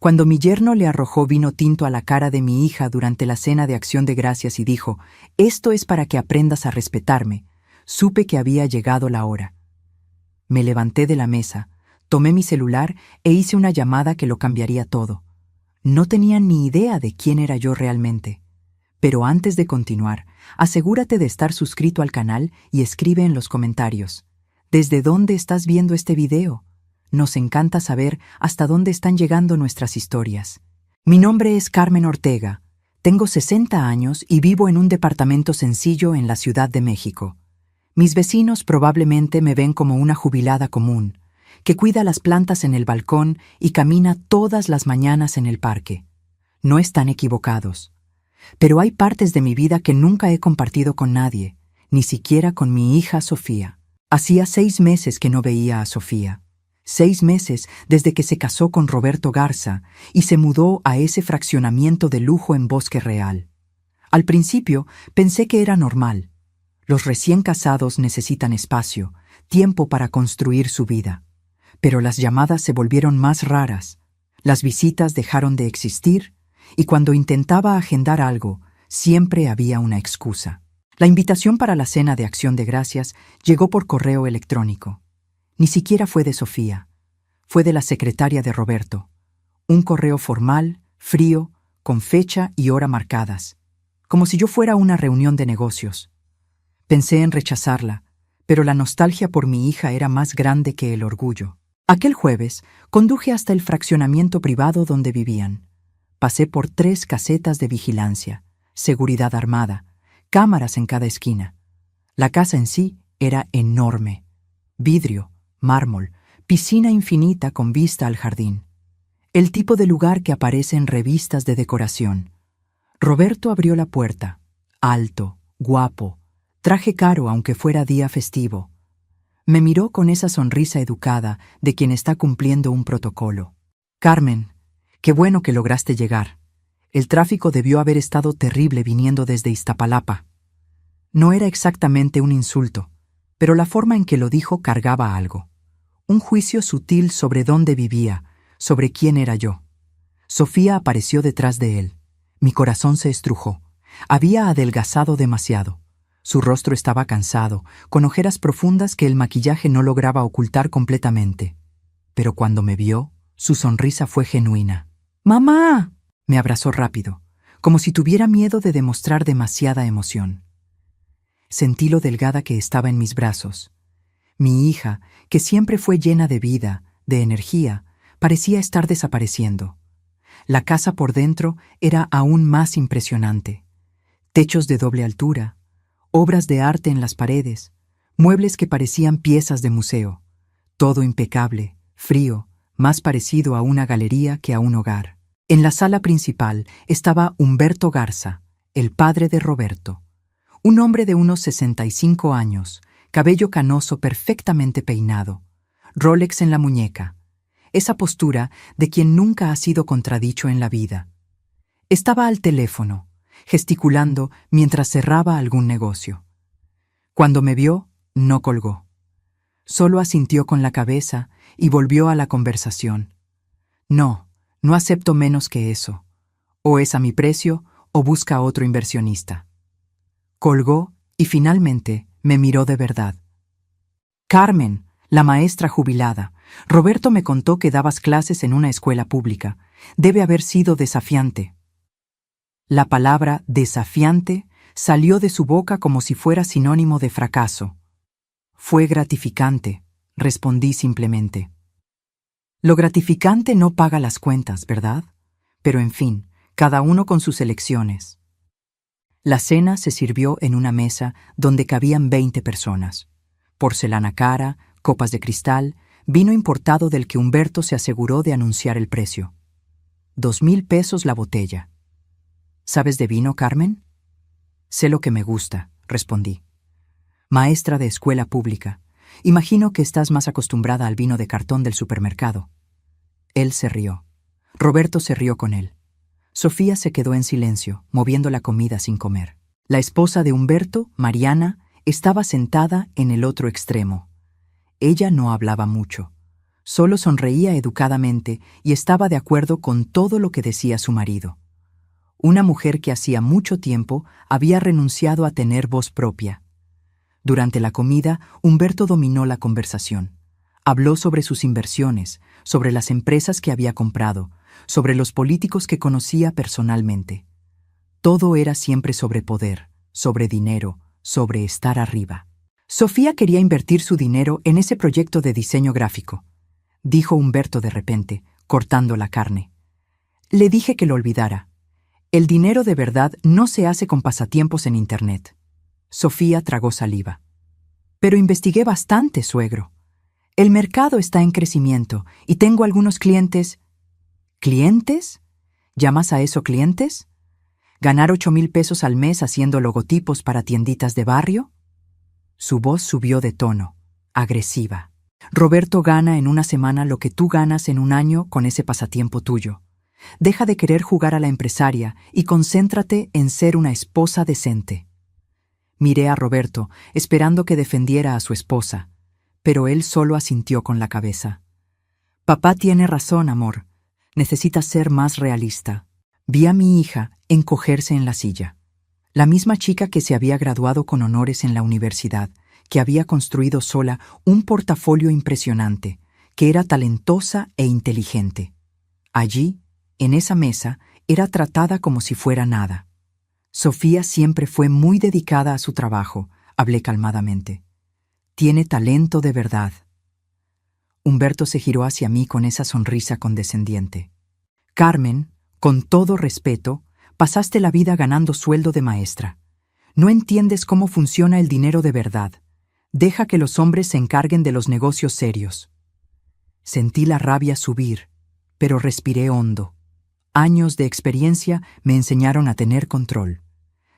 Cuando mi yerno le arrojó vino tinto a la cara de mi hija durante la cena de Acción de Gracias y dijo, «Esto es para que aprendas a respetarme», supe que había llegado la hora. Me levanté de la mesa, tomé mi celular e hice una llamada que lo cambiaría todo. No tenía ni idea de quién era yo realmente. Pero antes de continuar, asegúrate de estar suscrito al canal y escribe en los comentarios. ¿Desde dónde estás viendo este video? Nos encanta saber hasta dónde están llegando nuestras historias. Mi nombre es Carmen Ortega. Tengo 60 años y vivo en un departamento sencillo en la Ciudad de México. Mis vecinos probablemente me ven como una jubilada común, que cuida las plantas en el balcón y camina todas las mañanas en el parque. No están equivocados. Pero hay partes de mi vida que nunca he compartido con nadie, ni siquiera con mi hija Sofía. Hacía 6 meses que no veía a Sofía. 6 meses desde que se casó con Roberto Garza y se mudó a ese fraccionamiento de lujo en Bosque Real. Al principio pensé que era normal. Los recién casados necesitan espacio, tiempo para construir su vida. Pero las llamadas se volvieron más raras. Las visitas dejaron de existir y cuando intentaba agendar algo, siempre había una excusa. La invitación para la cena de Acción de Gracias llegó por correo electrónico. Ni siquiera fue de Sofía. Fue de la secretaria de Roberto. Un correo formal, frío, con fecha y hora marcadas. Como si yo fuera una reunión de negocios. Pensé en rechazarla, pero la nostalgia por mi hija era más grande que el orgullo. Aquel jueves conduje hasta el fraccionamiento privado donde vivían. Pasé por 3 casetas de vigilancia, seguridad armada, cámaras en cada esquina. La casa en sí era enorme. Vidrio, mármol, piscina infinita con vista al jardín. El tipo de lugar que aparece en revistas de decoración. Roberto abrió la puerta. Alto, guapo, traje caro aunque fuera día festivo. Me miró con esa sonrisa educada de quien está cumpliendo un protocolo. «Carmen, qué bueno que lograste llegar. El tráfico debió haber estado terrible viniendo desde Iztapalapa». No era exactamente un insulto, pero la forma en que lo dijo cargaba algo. Un juicio sutil sobre dónde vivía, sobre quién era yo. Sofía apareció detrás de él. Mi corazón se estrujó. Había adelgazado demasiado. Su rostro estaba cansado, con ojeras profundas que el maquillaje no lograba ocultar completamente. Pero cuando me vio, su sonrisa fue genuina. «¡Mamá!», me abrazó rápido, como si tuviera miedo de demostrar demasiada emoción. Sentí lo delgada que estaba en mis brazos. Mi hija, que siempre fue llena de vida, de energía, parecía estar desapareciendo. La casa por dentro era aún más impresionante. Techos de doble altura, obras de arte en las paredes, muebles que parecían piezas de museo. Todo impecable, frío, más parecido a una galería que a un hogar. En la sala principal estaba Humberto Garza, el padre de Roberto. Un hombre de unos 65 años, cabello canoso perfectamente peinado, Rolex en la muñeca. Esa postura de quien nunca ha sido contradicho en la vida. Estaba al teléfono, gesticulando mientras cerraba algún negocio. Cuando me vio, no colgó. Solo asintió con la cabeza y volvió a la conversación. «No, no acepto menos que eso. O es a mi precio o busca otro inversionista». Colgó y finalmente me miró de verdad. «Carmen, la maestra jubilada, Roberto me contó que dabas clases en una escuela pública. Debe haber sido desafiante». La palabra desafiante salió de su boca como si fuera sinónimo de fracaso. «Fue gratificante», respondí simplemente. Lo gratificante no paga las cuentas, ¿verdad? Pero en fin, cada uno con sus elecciones. La cena se sirvió en una mesa donde cabían 20 personas. Porcelana cara, copas de cristal, vino importado del que Humberto se aseguró de anunciar el precio. 2,000 pesos la botella. ¿Sabes de vino, Carmen? Sé lo que me gusta, respondí. Maestra de escuela pública, imagino que estás más acostumbrada al vino de cartón del supermercado. Él se rió. Roberto se rió con él. Sofía se quedó en silencio, moviendo la comida sin comer. La esposa de Humberto, Mariana, estaba sentada en el otro extremo. Ella no hablaba mucho. Solo sonreía educadamente y estaba de acuerdo con todo lo que decía su marido. Una mujer que hacía mucho tiempo había renunciado a tener voz propia. Durante la comida, Humberto dominó la conversación. Habló sobre sus inversiones, sobre las empresas que había comprado, sobre los políticos que conocía personalmente. Todo era siempre sobre poder, sobre dinero, sobre estar arriba. Sofía quería invertir su dinero en ese proyecto de diseño gráfico, dijo Humberto de repente, cortando la carne. Le dije que lo olvidara. El dinero de verdad no se hace con pasatiempos en Internet. Sofía tragó saliva. Pero investigué bastante, suegro. El mercado está en crecimiento y tengo algunos clientes. ¿Clientes? ¿Llamas a eso clientes? ¿Ganar 8,000 pesos al mes haciendo logotipos para tienditas de barrio? Su voz subió de tono, agresiva. Roberto gana en una semana lo que tú ganas en un año con ese pasatiempo tuyo. Deja de querer jugar a la empresaria y concéntrate en ser una esposa decente. Miré a Roberto, esperando que defendiera a su esposa, pero él solo asintió con la cabeza. Papá tiene razón, amor. Necesitas ser más realista. Vi a mi hija encogerse en la silla. La misma chica que se había graduado con honores en la universidad, que había construido sola un portafolio impresionante, que era talentosa e inteligente. Allí, en esa mesa, era tratada como si fuera nada. Sofía siempre fue muy dedicada a su trabajo, hablé calmadamente. Tiene talento de verdad. Humberto se giró hacia mí con esa sonrisa condescendiente. Carmen, con todo respeto, pasaste la vida ganando sueldo de maestra. No entiendes cómo funciona el dinero de verdad. Deja que los hombres se encarguen de los negocios serios. Sentí la rabia subir, pero respiré hondo. Años de experiencia me enseñaron a tener control.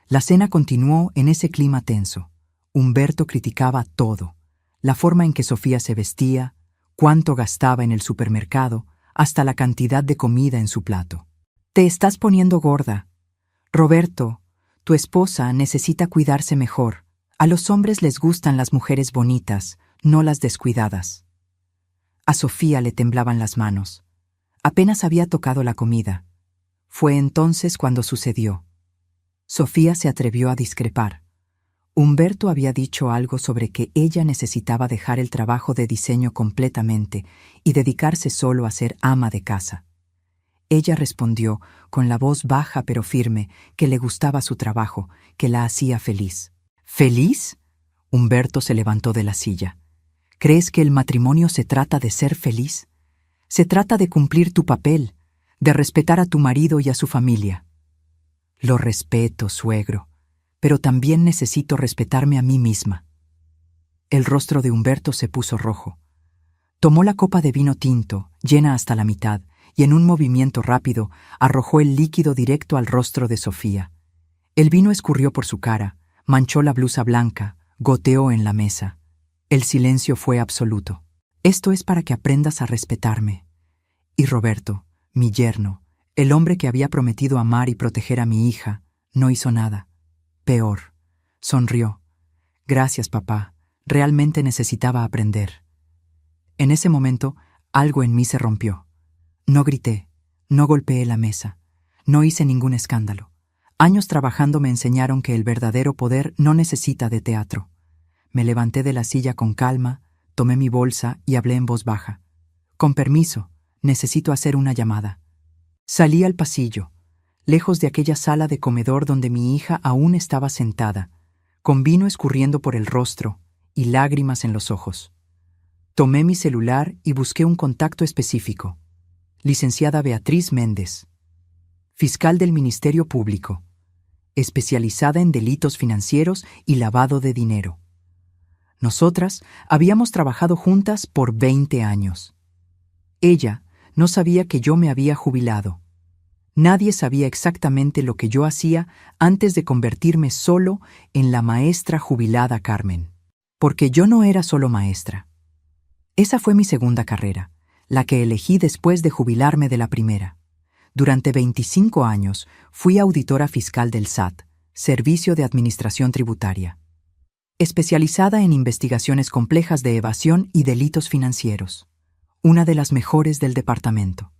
La cena continuó en ese clima tenso. Humberto criticaba todo: la forma en que Sofía se vestía, cuánto gastaba en el supermercado, hasta la cantidad de comida en su plato. Te estás poniendo gorda. Roberto, tu esposa necesita cuidarse mejor. A los hombres les gustan las mujeres bonitas, no las descuidadas. A Sofía le temblaban las manos. Apenas había tocado la comida. Fue entonces cuando sucedió. Sofía se atrevió a discrepar. Humberto había dicho algo sobre que ella necesitaba dejar el trabajo de diseño completamente y dedicarse solo a ser ama de casa. Ella respondió, con la voz baja pero firme, que le gustaba su trabajo, que la hacía feliz. ¿Feliz? Humberto se levantó de la silla. ¿Crees que el matrimonio se trata de ser feliz? Se trata de cumplir tu papel, de respetar a tu marido y a su familia. Lo respeto, suegro, pero también necesito respetarme a mí misma. El rostro de Humberto se puso rojo. Tomó la copa de vino tinto, llena hasta la mitad, y en un movimiento rápido arrojó el líquido directo al rostro de Sofía. El vino escurrió por su cara, manchó la blusa blanca, goteó en la mesa. El silencio fue absoluto. Esto es para que aprendas a respetarme. Y Roberto, mi yerno, el hombre que había prometido amar y proteger a mi hija, no hizo nada. Peor, sonrió. Gracias, papá. Realmente necesitaba aprender. En ese momento, algo en mí se rompió. No grité, no golpeé la mesa, no hice ningún escándalo. Años trabajando me enseñaron que el verdadero poder no necesita de teatro. Me levanté de la silla con calma, tomé mi bolsa y hablé en voz baja. Con permiso, necesito hacer una llamada. Salí al pasillo, lejos de aquella sala de comedor donde mi hija aún estaba sentada, con vino escurriendo por el rostro y lágrimas en los ojos. Tomé mi celular y busqué un contacto específico. Licenciada Beatriz Méndez, fiscal del Ministerio Público, especializada en delitos financieros y lavado de dinero. Nosotras habíamos trabajado juntas por 20 años. Ella no sabía que yo me había jubilado. Nadie sabía exactamente lo que yo hacía antes de convertirme solo en la maestra jubilada Carmen. Porque yo no era solo maestra. Esa fue mi segunda carrera, la que elegí después de jubilarme de la primera. Durante 25 años fui auditora fiscal del SAT, Servicio de Administración Tributaria, especializada en investigaciones complejas de evasión y delitos financieros. una de las mejores del departamento.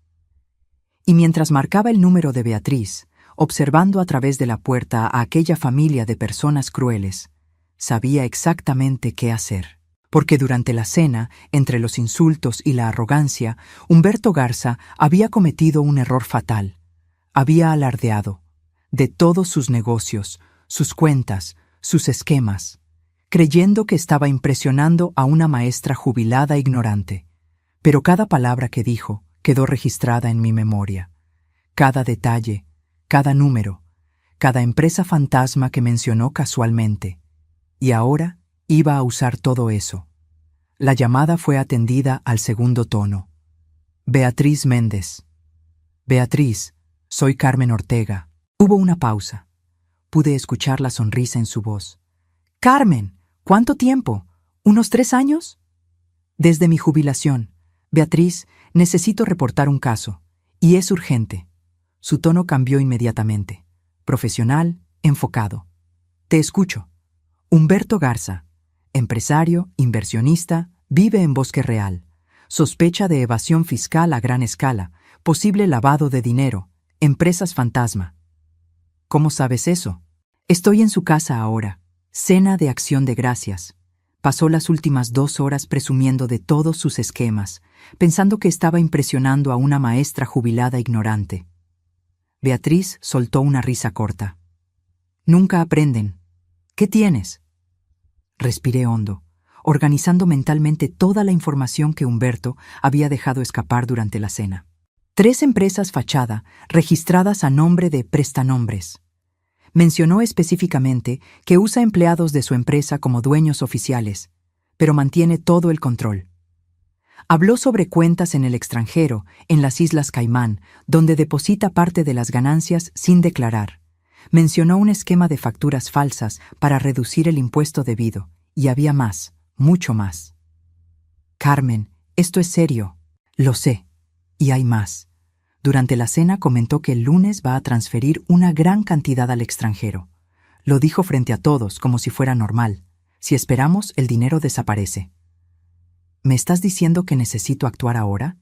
Y mientras marcaba el número de Beatriz, observando a través de la puerta a aquella familia de personas crueles, sabía exactamente qué hacer. Porque durante la cena, entre los insultos y la arrogancia, Humberto Garza había cometido un error fatal. Había alardeado de todos sus negocios, sus cuentas, sus esquemas, creyendo que estaba impresionando a una maestra jubilada ignorante. Pero cada palabra que dijo quedó registrada en mi memoria. Cada detalle, cada número, cada empresa fantasma que mencionó casualmente. Y ahora iba a usar todo eso. La llamada fue atendida al segundo tono. Beatriz Méndez. Beatriz, soy Carmen Ortega. Hubo una pausa. Pude escuchar la sonrisa en su voz. Carmen, ¿cuánto tiempo? ¿Unos 3 años? Desde mi jubilación. Beatriz, necesito reportar un caso. Y es urgente. Su tono cambió inmediatamente. Profesional, enfocado. Te escucho. Humberto Garza, empresario, inversionista, vive en Bosque Real. Sospecha de evasión fiscal a gran escala, posible lavado de dinero, empresas fantasma. ¿Cómo sabes eso? Estoy en su casa ahora. Cena de acción de gracias. Pasó las últimas 2 horas presumiendo de todos sus esquemas, pensando que estaba impresionando a una maestra jubilada ignorante. Beatriz soltó una risa corta. Nunca aprenden. ¿Qué tienes? Respiré hondo, organizando mentalmente toda la información que Humberto había dejado escapar durante la cena. 3 empresas fachada registradas a nombre de prestanombres. Mencionó específicamente que usa empleados de su empresa como dueños oficiales, pero mantiene todo el control. Habló sobre cuentas en el extranjero, en las Islas Caimán, donde deposita parte de las ganancias sin declarar. Mencionó un esquema de facturas falsas para reducir el impuesto debido, y había más, mucho más. Carmen, esto es serio. Lo sé. Y hay más. Durante la cena comentó que el lunes va a transferir una gran cantidad al extranjero. Lo dijo frente a todos como si fuera normal. Si esperamos, el dinero desaparece. ¿Me estás diciendo que necesito actuar ahora?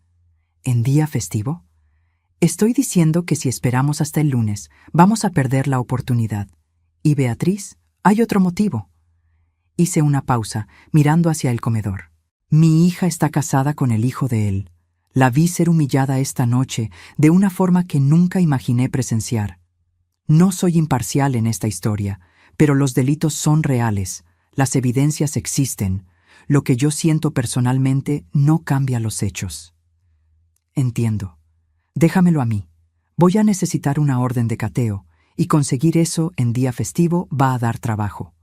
¿En día festivo? Estoy diciendo que si esperamos hasta el lunes, vamos a perder la oportunidad. Y Beatriz, hay otro motivo. Hice una pausa, mirando hacia el comedor. Mi hija está casada con el hijo de él. La vi ser humillada esta noche de una forma que nunca imaginé presenciar. No soy imparcial en esta historia, pero los delitos son reales, las evidencias existen. Lo que yo siento personalmente no cambia los hechos. Entiendo. Déjamelo a mí. Voy a necesitar una orden de cateo, y conseguir eso en día festivo va a dar trabajo.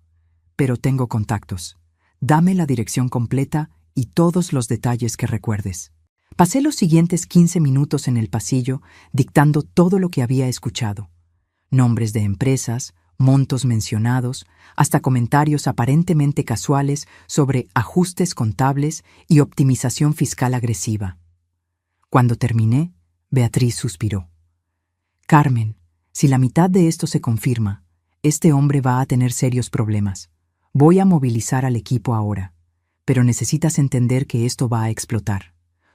Pero tengo contactos. Dame la dirección completa y todos los detalles que recuerdes. Pasé los siguientes 15 minutos en el pasillo dictando todo lo que había escuchado. Nombres de empresas, montos mencionados, hasta comentarios aparentemente casuales sobre ajustes contables y optimización fiscal agresiva. Cuando terminé, Beatriz suspiró. Carmen, si la mitad de esto se confirma, este hombre va a tener serios problemas. Voy a movilizar al equipo ahora, pero necesitas entender que esto va a explotar.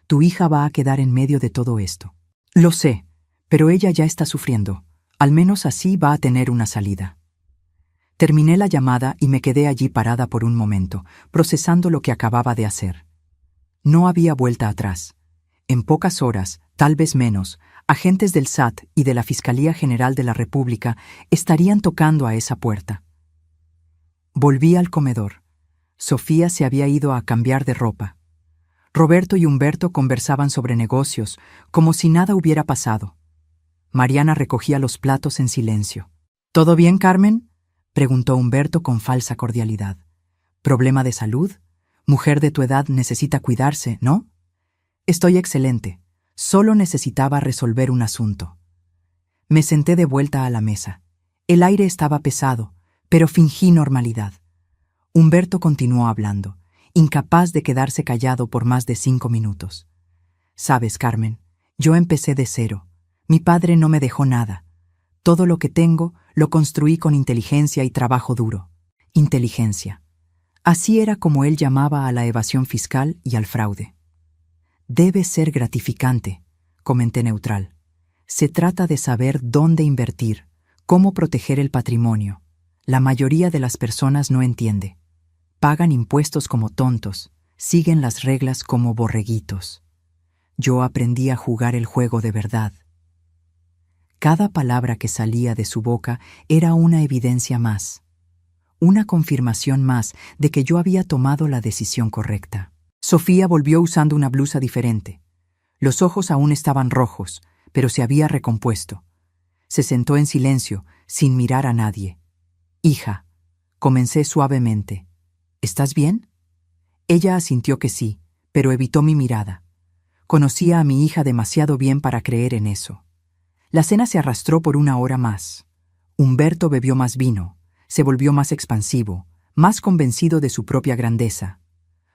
Tu hija va a quedar en medio de todo esto. Lo sé, pero ella ya está sufriendo. Al menos así va a tener una salida. Terminé la llamada y me quedé allí parada por un momento, procesando lo que acababa de hacer. No había vuelta atrás. En pocas horas, tal vez menos, agentes del SAT y de la Fiscalía General de la República estarían tocando a esa puerta. Volví al comedor. Sofía se había ido a cambiar de ropa. Roberto y Humberto conversaban sobre negocios, como si nada hubiera pasado. Mariana recogía los platos en silencio. ¿Todo bien, Carmen?, preguntó Humberto con falsa cordialidad. ¿Problema de salud? Mujer de tu edad necesita cuidarse, ¿no? Estoy excelente. Solo necesitaba resolver un asunto. Me senté de vuelta a la mesa. El aire estaba pesado, pero fingí normalidad. Humberto continuó hablando, incapaz de quedarse callado por más de 5 minutos. Sabes, Carmen, yo empecé de cero. Mi padre no me dejó nada. Todo lo que tengo lo construí con inteligencia y trabajo duro. Inteligencia. Así era como él llamaba a la evasión fiscal y al fraude. Debe ser gratificante, comenté neutral. Se trata de saber dónde invertir, cómo proteger el patrimonio. La mayoría de las personas no entiende. Pagan impuestos como tontos, siguen las reglas como borreguitos. Yo aprendí a jugar el juego de verdad. Cada palabra que salía de su boca era una evidencia más, una confirmación más de que yo había tomado la decisión correcta. Sofía volvió usando una blusa diferente. Los ojos aún estaban rojos, pero se había recompuesto. Se sentó en silencio, sin mirar a nadie. «Hija», comencé suavemente, «¿estás bien?» Ella asintió que sí, pero evitó mi mirada. Conocía a mi hija demasiado bien para creer en eso. La cena se arrastró por una hora más. Humberto bebió más vino, se volvió más expansivo, más convencido de su propia grandeza.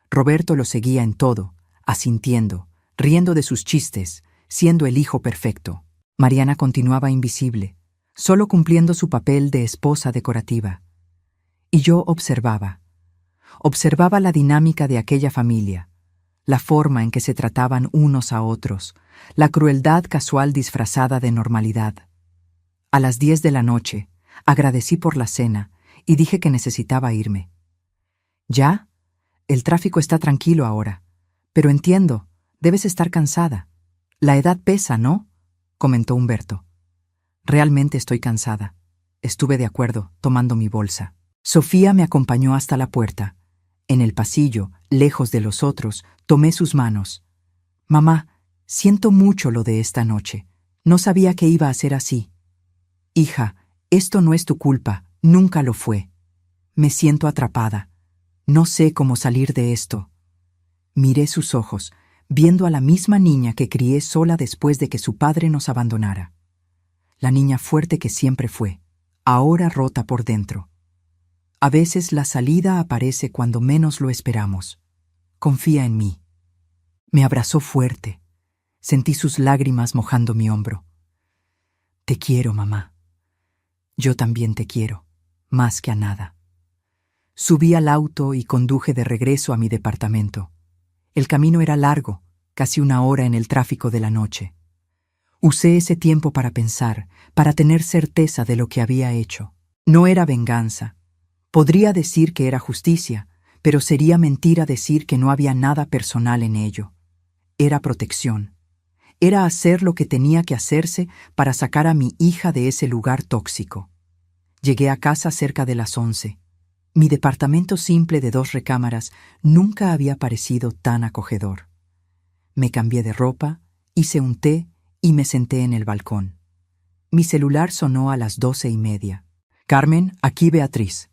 Roberto lo seguía en todo, asintiendo, riendo de sus chistes, siendo el hijo perfecto. Mariana continuaba invisible, solo cumpliendo su papel de esposa decorativa. Y yo observaba la dinámica de aquella familia, la forma en que se trataban unos a otros, la crueldad casual disfrazada de normalidad. A las 10 de la noche, agradecí por la cena y dije que necesitaba irme. ¿Ya? El tráfico está tranquilo ahora, pero entiendo, debes estar cansada. La edad pesa, ¿no?, comentó Humberto. Realmente estoy cansada. Estuve de acuerdo, tomando mi bolsa. Sofía me acompañó hasta la puerta. En el pasillo, lejos de los otros, tomé sus manos. «Mamá, siento mucho lo de esta noche. No sabía que iba a ser así». «Hija, esto no es tu culpa, nunca lo fue. Me siento atrapada. No sé cómo salir de esto». Miré sus ojos, viendo a la misma niña que crié sola después de que su padre nos abandonara. La niña fuerte que siempre fue, ahora rota por dentro. A veces la salida aparece cuando menos lo esperamos. Confía en mí. Me abrazó fuerte. Sentí sus lágrimas mojando mi hombro. «Te quiero, mamá». «Yo también te quiero, más que a nada». Subí al auto y conduje de regreso a mi departamento. El camino era largo, casi una hora en el tráfico de la noche. Usé ese tiempo para pensar, para tener certeza de lo que había hecho. No era venganza. Podría decir que era justicia, pero sería mentira decir que no había nada personal en ello. Era protección. Era hacer lo que tenía que hacerse para sacar a mi hija de ese lugar tóxico. Llegué a casa cerca de las 11. Mi departamento simple de 2 recámaras nunca había parecido tan acogedor. Me cambié de ropa, hice un té y me senté en el balcón. Mi celular sonó a las 12:30. «Carmen, aquí Beatriz.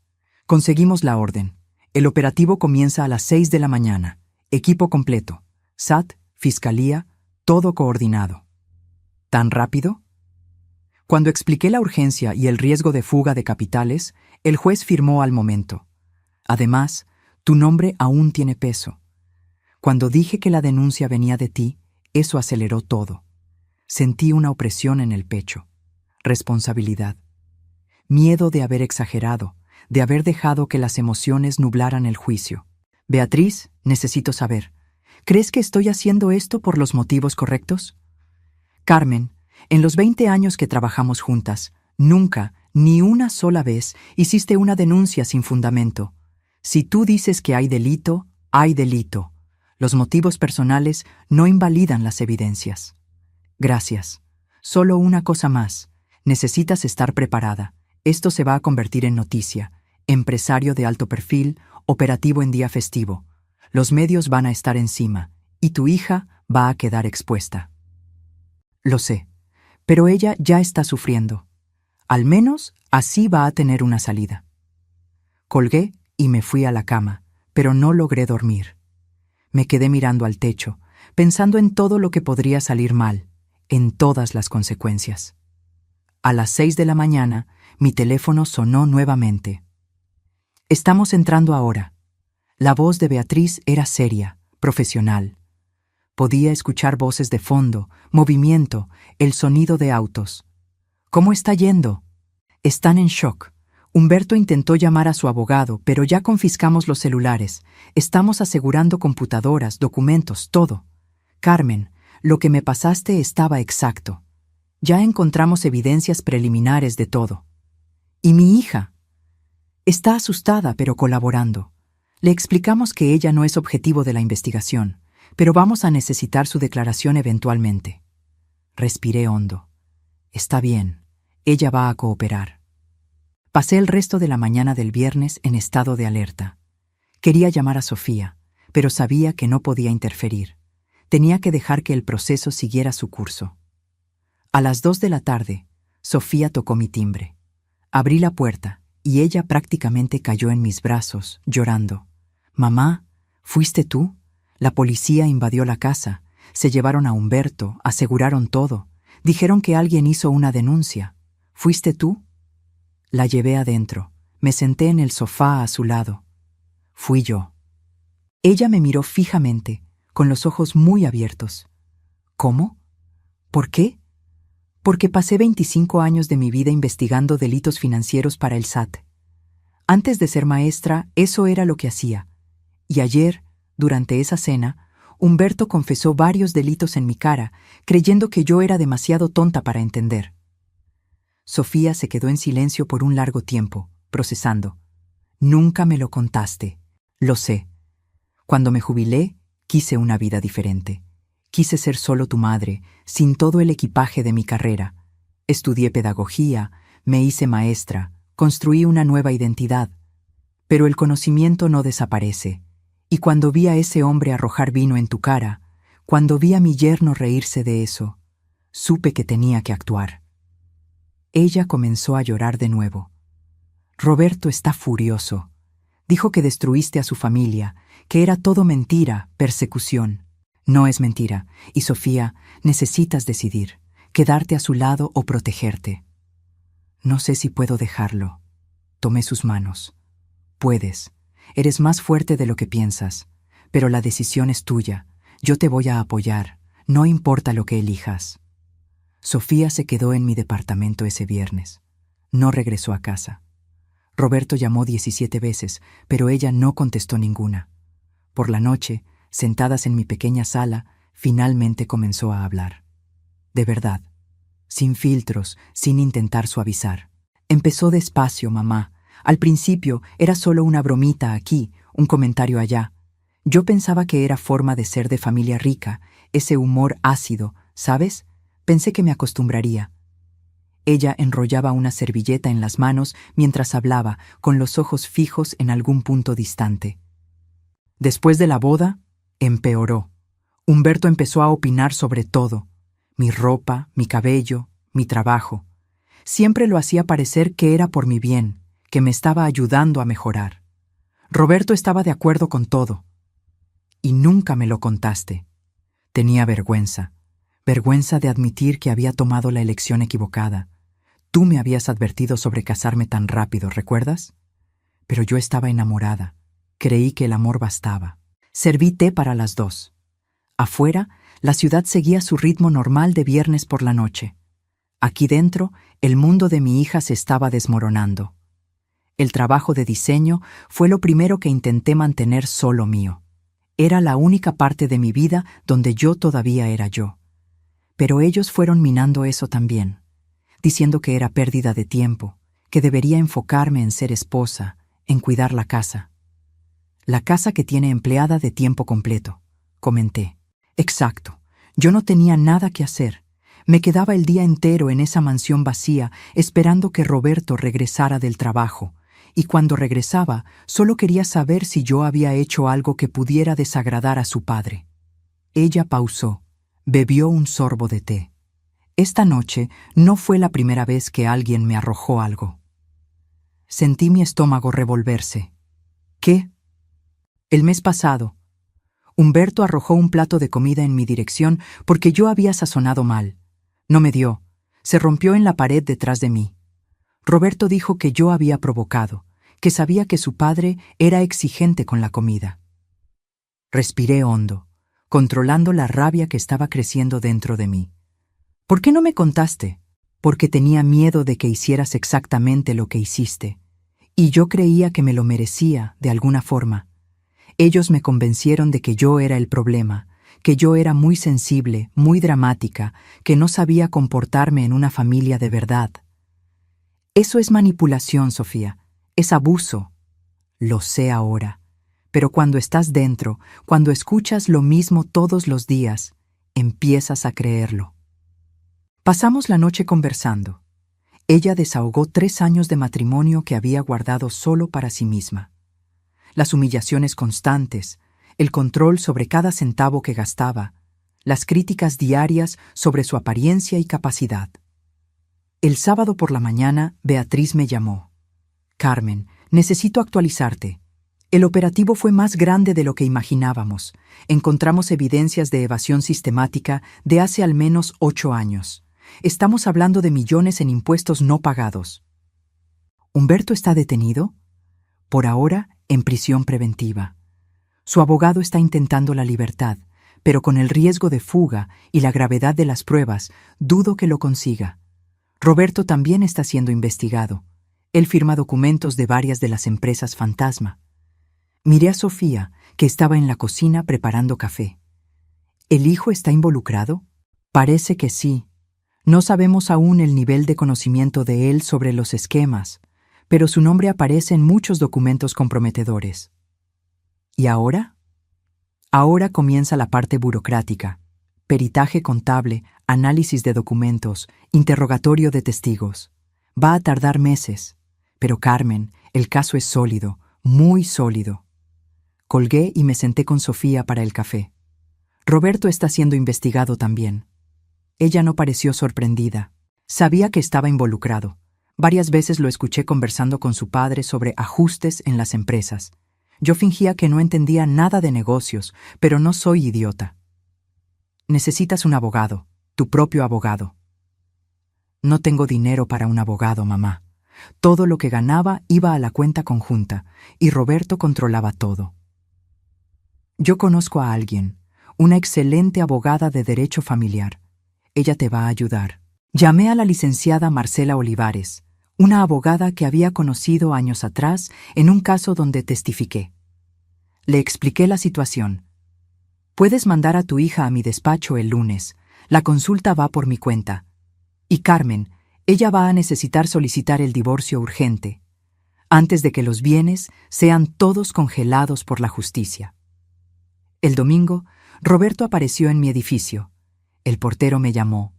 Conseguimos la orden. El operativo comienza a las 6 de la mañana. Equipo completo. SAT, Fiscalía, todo coordinado». ¿Tan rápido? Cuando expliqué la urgencia y el riesgo de fuga de capitales, el juez firmó al momento. «Además, tu nombre aún tiene peso. Cuando dije que la denuncia venía de ti, eso aceleró todo. Sentí una opresión en el pecho. Responsabilidad. Miedo de haber exagerado, de haber dejado que las emociones nublaran el juicio. Beatriz, necesito saber, ¿crees que estoy haciendo esto por los motivos correctos? Carmen, en los 20 años que trabajamos juntas, nunca, ni una sola vez, hiciste una denuncia sin fundamento. Si tú dices que hay delito, hay delito. Los motivos personales no invalidan las evidencias. Gracias. Solo una cosa más. Necesitas estar preparada. Esto se va a convertir en noticia. Empresario de alto perfil, operativo en día festivo. Los medios van a estar encima, y tu hija va a quedar expuesta. Lo sé, pero ella ya está sufriendo. Al menos así va a tener una salida. Colgué y me fui a la cama, pero no logré dormir. Me quedé mirando al techo, pensando en todo lo que podría salir mal, en todas las consecuencias. A las 6 de la mañana, mi teléfono sonó nuevamente. «Estamos entrando ahora». La voz de Beatriz era seria, profesional. Podía escuchar voces de fondo, movimiento, el sonido de autos. «¿Cómo está yendo?» «Están en shock. Humberto intentó llamar a su abogado, pero ya confiscamos los celulares. Estamos asegurando computadoras, documentos, todo. Carmen, lo que me pasaste estaba exacto. Ya encontramos evidencias preliminares de todo. ¿Y mi hija? Está asustada, pero colaborando. Le explicamos que ella no es objetivo de la investigación, pero vamos a necesitar su declaración eventualmente. Respiré hondo. Está bien, ella va a cooperar. Pasé el resto de la mañana del viernes en estado de alerta. Quería llamar a Sofía, pero sabía que no podía interferir. Tenía que dejar que el proceso siguiera su curso. A las 2 de la tarde, Sofía tocó mi timbre. Abrí la puerta y ella prácticamente cayó en mis brazos, llorando. «Mamá, ¿fuiste tú? La policía invadió la casa, se llevaron a Humberto, aseguraron todo. Dijeron que alguien hizo una denuncia. ¿Fuiste tú?» La llevé adentro. Me senté en el sofá a su lado. Fui yo. Ella me miró fijamente, con los ojos muy abiertos. ¿Cómo? ¿Por qué? Porque pasé 25 años de mi vida investigando delitos financieros para el SAT. Antes de ser maestra, eso era lo que hacía. Y ayer, durante esa cena, Humberto confesó varios delitos en mi cara, creyendo que yo era demasiado tonta para entender. Sofía se quedó en silencio por un largo tiempo, procesando. Nunca me lo contaste. Lo sé. Cuando me jubilé, quise una vida diferente. Quise ser solo tu madre, sin todo el equipaje de mi carrera. Estudié pedagogía, me hice maestra, construí una nueva identidad. Pero el conocimiento no desaparece. Y cuando vi a ese hombre arrojar vino en tu cara, cuando vi a mi yerno reírse de eso, supe que tenía que actuar. Ella comenzó a llorar de nuevo. Roberto está furioso. Dijo que destruiste a su familia, que era todo mentira, persecución. No es mentira, y Sofía, necesitas decidir, quedarte a su lado o protegerte. No sé si puedo dejarlo. Tomé sus manos. Puedes. Eres más fuerte de lo que piensas, pero la decisión es tuya. Yo te voy a apoyar, no importa lo que elijas. Sofía se quedó en mi departamento ese viernes. No regresó a casa. Roberto llamó 17 veces, pero ella no contestó ninguna. Por la noche, sentadas en mi pequeña sala, finalmente comenzó a hablar. De verdad, sin filtros, sin intentar suavizar. Empezó despacio, mamá. Al principio era solo una bromita aquí, un comentario allá. Yo pensaba que era forma de ser de familia rica, ese humor ácido, ¿sabes? Pensé que me acostumbraría. Ella enrollaba una servilleta en las manos mientras hablaba, con los ojos fijos en algún punto distante. Después de la boda, empeoró. Humberto empezó a opinar sobre todo. Mi ropa, mi cabello, mi trabajo. Siempre lo hacía parecer que era por mi bien, que me estaba ayudando a mejorar. Roberto estaba de acuerdo con todo. Y nunca me lo contaste. Tenía vergüenza. Vergüenza de admitir que había tomado la elección equivocada. Tú me habías advertido sobre casarme tan rápido, ¿recuerdas? Pero yo estaba enamorada. Creí que el amor bastaba. Serví té para las 2. Afuera, la ciudad seguía su ritmo normal de viernes por la noche. Aquí dentro, el mundo de mi hija se estaba desmoronando. El trabajo de diseño fue lo primero que intenté mantener solo mío. Era la única parte de mi vida donde yo todavía era yo. Pero ellos fueron minando eso también, diciendo que era pérdida de tiempo, que debería enfocarme en ser esposa, en cuidar la casa. La casa que tiene empleada de tiempo completo, comenté. Exacto, yo no tenía nada que hacer. Me quedaba el día entero en esa mansión vacía, esperando que Roberto regresara del trabajo, y cuando regresaba, solo quería saber si yo había hecho algo que pudiera desagradar a su padre. Ella pausó, bebió un sorbo de té. Esta noche no fue la primera vez que alguien me arrojó algo. Sentí mi estómago revolverse. ¿Qué? El mes pasado, Humberto arrojó un plato de comida en mi dirección porque yo había sazonado mal. No me dio. Se rompió en la pared detrás de mí. Roberto dijo que yo había provocado, que sabía que su padre era exigente con la comida. Respiré hondo, controlando la rabia que estaba creciendo dentro de mí. ¿Por qué no me contaste? Porque tenía miedo de que hicieras exactamente lo que hiciste. Y yo creía que me lo merecía, de alguna forma. Ellos me convencieron de que yo era el problema, que yo era muy sensible, muy dramática, que no sabía comportarme en una familia de verdad. Eso es manipulación, Sofía. Es abuso. Lo sé ahora. Pero cuando estás dentro, cuando escuchas lo mismo todos los días, empiezas a creerlo. Pasamos la noche conversando. Ella desahogó 3 años de matrimonio que había guardado solo para sí misma. Las humillaciones constantes, el control sobre cada centavo que gastaba, las críticas diarias sobre su apariencia y capacidad. El sábado por la mañana, Beatriz me llamó. Carmen, necesito actualizarte. El operativo fue más grande de lo que imaginábamos. Encontramos evidencias de evasión sistemática de hace al menos 8 años. Estamos hablando de millones en impuestos no pagados. ¿Humberto está detenido? Por ahora, en prisión preventiva. Su abogado está intentando la libertad, pero con el riesgo de fuga y la gravedad de las pruebas, dudo que lo consiga. Roberto también está siendo investigado. Él firma documentos de varias de las empresas fantasma. Miré a Sofía, que estaba en la cocina preparando café. ¿El hijo está involucrado? Parece que sí. No sabemos aún el nivel de conocimiento de él sobre los esquemas, pero su nombre aparece en muchos documentos comprometedores. ¿Y ahora? Ahora comienza la parte burocrática: peritaje contable, análisis de documentos, interrogatorio de testigos. Va a tardar meses. Pero Carmen, el caso es sólido, muy sólido. Colgué y me senté con Sofía para el café. Roberto está siendo investigado también. Ella no pareció sorprendida. Sabía que estaba involucrado. Varias veces lo escuché conversando con su padre sobre ajustes en las empresas. Yo fingía que no entendía nada de negocios, pero no soy idiota. Necesitas un abogado, tu propio abogado. No tengo dinero para un abogado, mamá. Todo lo que ganaba iba a la cuenta conjunta, y Roberto controlaba todo. Yo conozco a alguien, una excelente abogada de derecho familiar. Ella te va a ayudar. Llamé a la licenciada Marcela Olivares, una abogada que había conocido años atrás en un caso donde testifiqué. Le expliqué la situación. Puedes mandar a tu hija a mi despacho el lunes. La consulta va por mi cuenta. Y Carmen, ella va a necesitar solicitar el divorcio urgente, antes de que los bienes sean todos congelados por la justicia. El domingo, Roberto apareció en mi edificio. El portero me llamó.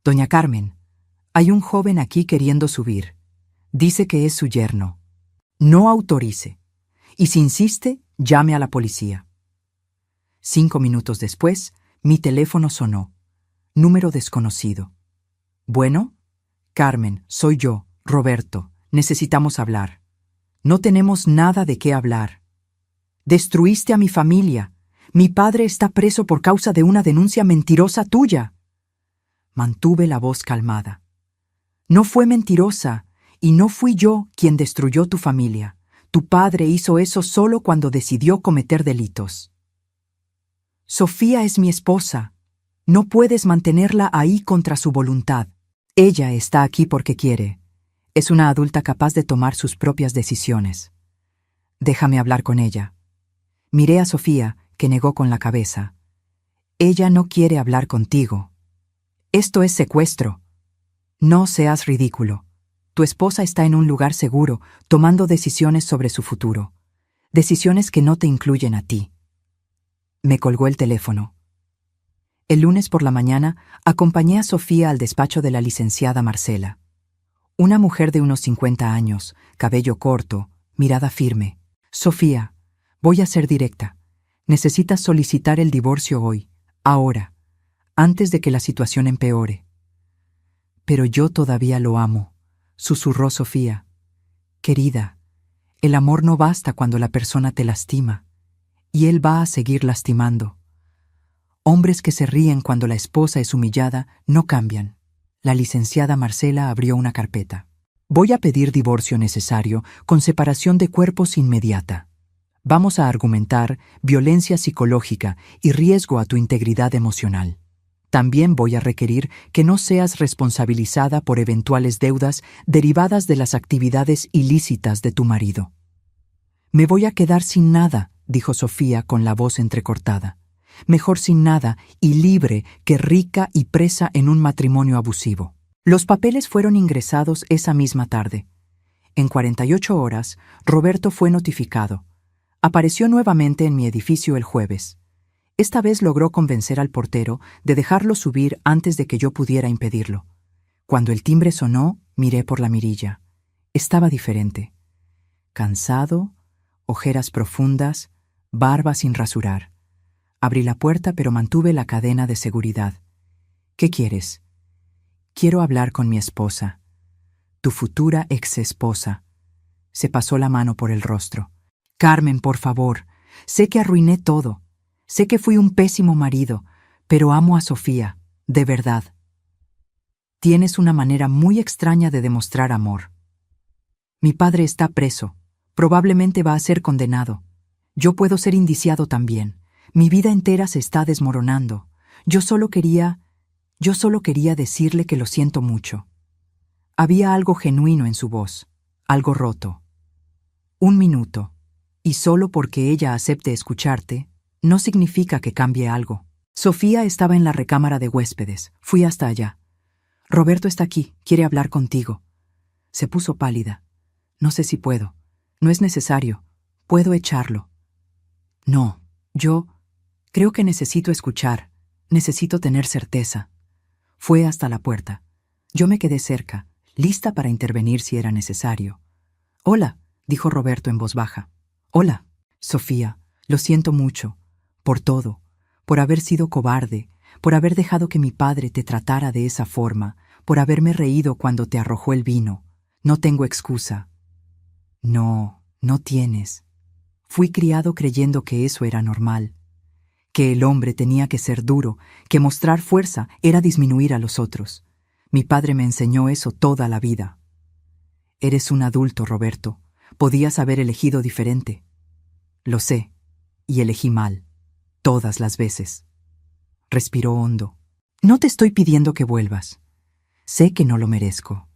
Doña Carmen, hay un joven aquí queriendo subir. Dice que es su yerno. No autorice. Y si insiste, llame a la policía. 5 minutos después, mi teléfono sonó. Número desconocido. Bueno, Carmen, soy yo, Roberto. Necesitamos hablar. No tenemos nada de qué hablar. Destruiste a mi familia. Mi padre está preso por causa de una denuncia mentirosa tuya. Mantuve la voz calmada. No fue mentirosa, y no fui yo quien destruyó tu familia. Tu padre hizo eso solo cuando decidió cometer delitos. Sofía es mi esposa. No puedes mantenerla ahí contra su voluntad. Ella está aquí porque quiere. Es una adulta capaz de tomar sus propias decisiones. Déjame hablar con ella. Miré a Sofía, que negó con la cabeza. Ella no quiere hablar contigo. Esto es secuestro. No seas ridículo. Tu esposa está en un lugar seguro, tomando decisiones sobre su futuro. Decisiones que no te incluyen a ti. Me colgó el teléfono. El lunes por la mañana acompañé a Sofía al despacho de la licenciada Marcela. Una mujer de unos 50 años, cabello corto, mirada firme. Sofía, voy a ser directa. Necesitas solicitar el divorcio hoy, ahora, antes de que la situación empeore. Pero yo todavía lo amo, susurró Sofía. Querida, el amor no basta cuando la persona te lastima, y él va a seguir lastimando. Hombres que se ríen cuando la esposa es humillada no cambian. La licenciada Marcela abrió una carpeta. Voy a pedir divorcio necesario con separación de cuerpos inmediata. Vamos a argumentar violencia psicológica y riesgo a tu integridad emocional. También voy a requerir que no seas responsabilizada por eventuales deudas derivadas de las actividades ilícitas de tu marido. Me voy a quedar sin nada, dijo Sofía con la voz entrecortada. Mejor sin nada y libre que rica y presa en un matrimonio abusivo. Los papeles fueron ingresados esa misma tarde. En 48 horas, Roberto fue notificado. Apareció nuevamente en mi edificio el jueves. Esta vez logró convencer al portero de dejarlo subir antes de que yo pudiera impedirlo. Cuando el timbre sonó, miré por la mirilla. Estaba diferente. Cansado, ojeras profundas, barba sin rasurar. Abrí la puerta, pero mantuve la cadena de seguridad. ¿Qué quieres? Quiero hablar con mi esposa. Tu futura ex-esposa. Se pasó la mano por el rostro. Carmen, por favor. Sé que arruiné todo. Sé que fui un pésimo marido, pero amo a Sofía, de verdad. Tienes una manera muy extraña de demostrar amor. Mi padre está preso. Probablemente va a ser condenado. Yo puedo ser indiciado también. Mi vida entera se está desmoronando. Yo solo quería decirle que lo siento mucho. Había algo genuino en su voz, algo roto. 1 minuto, y solo porque ella acepte escucharte, no significa que cambie algo. Sofía estaba en la recámara de huéspedes. Fui hasta allá. Roberto está aquí, quiere hablar contigo. Se puso pálida. No sé si puedo. No es necesario. Puedo echarlo. No, creo que necesito escuchar. Necesito tener certeza. Fue hasta la puerta. Yo me quedé cerca, lista para intervenir si era necesario. Hola, dijo Roberto en voz baja. Hola, Sofía, lo siento mucho. Por todo. Por haber sido cobarde. Por haber dejado que mi padre te tratara de esa forma. Por haberme reído cuando te arrojó el vino. No tengo excusa. No, no tienes. Fui criado creyendo que eso era normal. Que el hombre tenía que ser duro, que mostrar fuerza era disminuir a los otros. Mi padre me enseñó eso toda la vida. Eres un adulto, Roberto. Podías haber elegido diferente. Lo sé, y elegí mal. Todas las veces. Respiró hondo. No te estoy pidiendo que vuelvas. Sé que no lo merezco.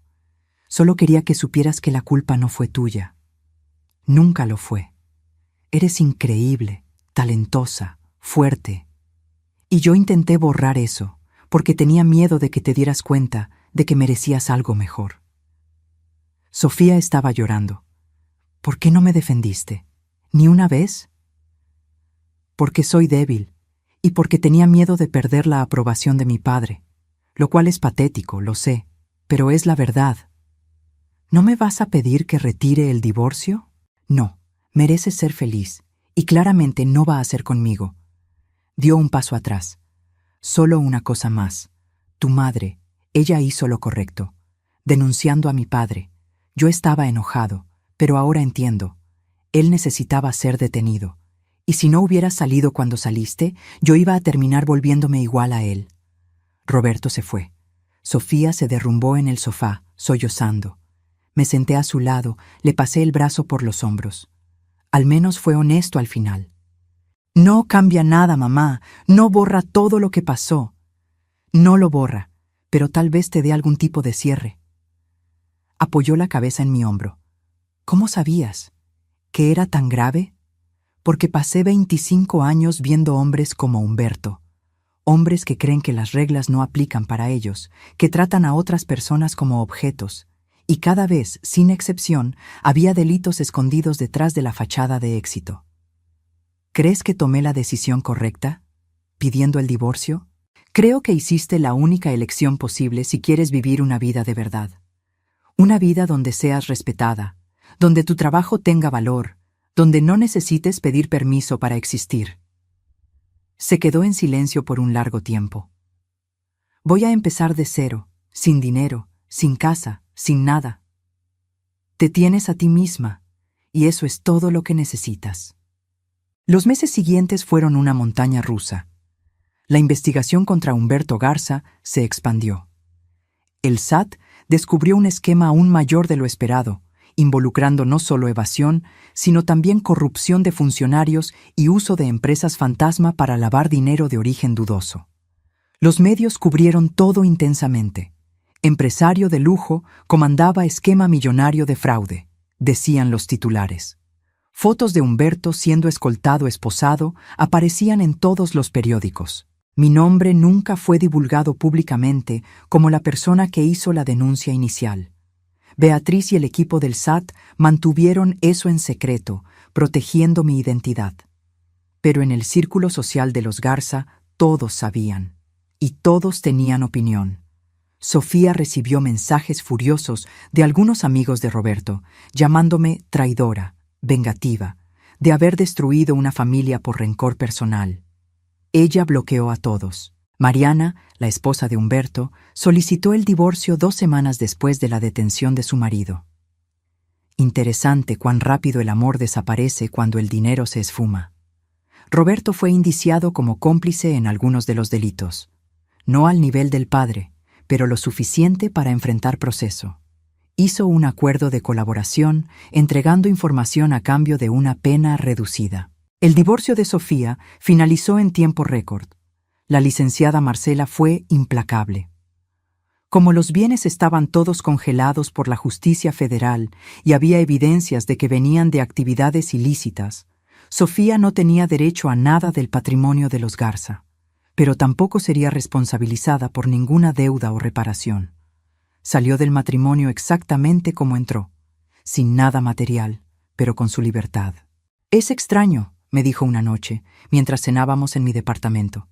Solo quería que supieras que la culpa no fue tuya. Nunca lo fue. Eres increíble, talentosa, fuerte. Y yo intenté borrar eso, porque tenía miedo de que te dieras cuenta de que merecías algo mejor. Sofía estaba llorando. ¿Por qué no me defendiste? ¿Ni una vez? Porque soy débil, y porque tenía miedo de perder la aprobación de mi padre, lo cual es patético, lo sé, pero es la verdad. ¿No me vas a pedir que retire el divorcio? No, mereces ser feliz, y claramente no va a ser conmigo. Dio un paso atrás. Solo una cosa más. Tu madre, ella hizo lo correcto, denunciando a mi padre. Yo estaba enojado, pero ahora entiendo. Él necesitaba ser detenido. Y si no hubieras salido cuando saliste, yo iba a terminar volviéndome igual a él. Roberto se fue. Sofía se derrumbó en el sofá, sollozando. Me senté a su lado, le pasé el brazo por los hombros. Al menos fue honesto al final. No cambia nada, mamá. No borra todo lo que pasó. No lo borra, pero tal vez te dé algún tipo de cierre. Apoyó la cabeza en mi hombro. ¿Cómo sabías? ¿Que era tan grave? Porque pasé 25 años viendo hombres como Humberto. Hombres que creen que las reglas no aplican para ellos, que tratan a otras personas como objetos. Y cada vez, sin excepción, había delitos escondidos detrás de la fachada de éxito. ¿Crees que tomé la decisión correcta? ¿Pidiendo el divorcio? Creo que hiciste la única elección posible si quieres vivir una vida de verdad. Una vida donde seas respetada, donde tu trabajo tenga valor, donde no necesites pedir permiso para existir. Se quedó en silencio por un largo tiempo. Voy a empezar de cero, sin dinero, sin casa, sin nada. Te tienes a ti misma, y eso es todo lo que necesitas. Los meses siguientes fueron una montaña rusa. La investigación contra Humberto Garza se expandió. El SAT descubrió un esquema aún mayor de lo esperado, involucrando no solo evasión, sino también corrupción de funcionarios y uso de empresas fantasma para lavar dinero de origen dudoso. Los medios cubrieron todo intensamente. Empresario de lujo comandaba esquema millonario de fraude, decían los titulares. Fotos de Humberto siendo escoltado, esposado, aparecían en todos los periódicos. Mi nombre nunca fue divulgado públicamente como la persona que hizo la denuncia inicial. Beatriz y el equipo del SAT mantuvieron eso en secreto, protegiendo mi identidad. Pero en el círculo social de los Garza todos sabían, y todos tenían opinión. Sofía recibió mensajes furiosos de algunos amigos de Roberto, llamándome traidora, vengativa, de haber destruido una familia por rencor personal. Ella bloqueó a todos. Mariana, la esposa de Humberto, solicitó el divorcio 2 semanas después de la detención de su marido. Interesante cuán rápido el amor desaparece cuando el dinero se esfuma. Roberto fue indiciado como cómplice en algunos de los delitos. No al nivel del padre, pero lo suficiente para enfrentar proceso. Hizo un acuerdo de colaboración, entregando información a cambio de una pena reducida. El divorcio de Sofía finalizó en tiempo récord. La licenciada Marcela fue implacable. Como los bienes estaban todos congelados por la justicia federal y había evidencias de que venían de actividades ilícitas, Sofía no tenía derecho a nada del patrimonio de los Garza, pero tampoco sería responsabilizada por ninguna deuda o reparación. Salió del matrimonio exactamente como entró, sin nada material, pero con su libertad. «Es extraño», me dijo una noche, mientras cenábamos en mi departamento.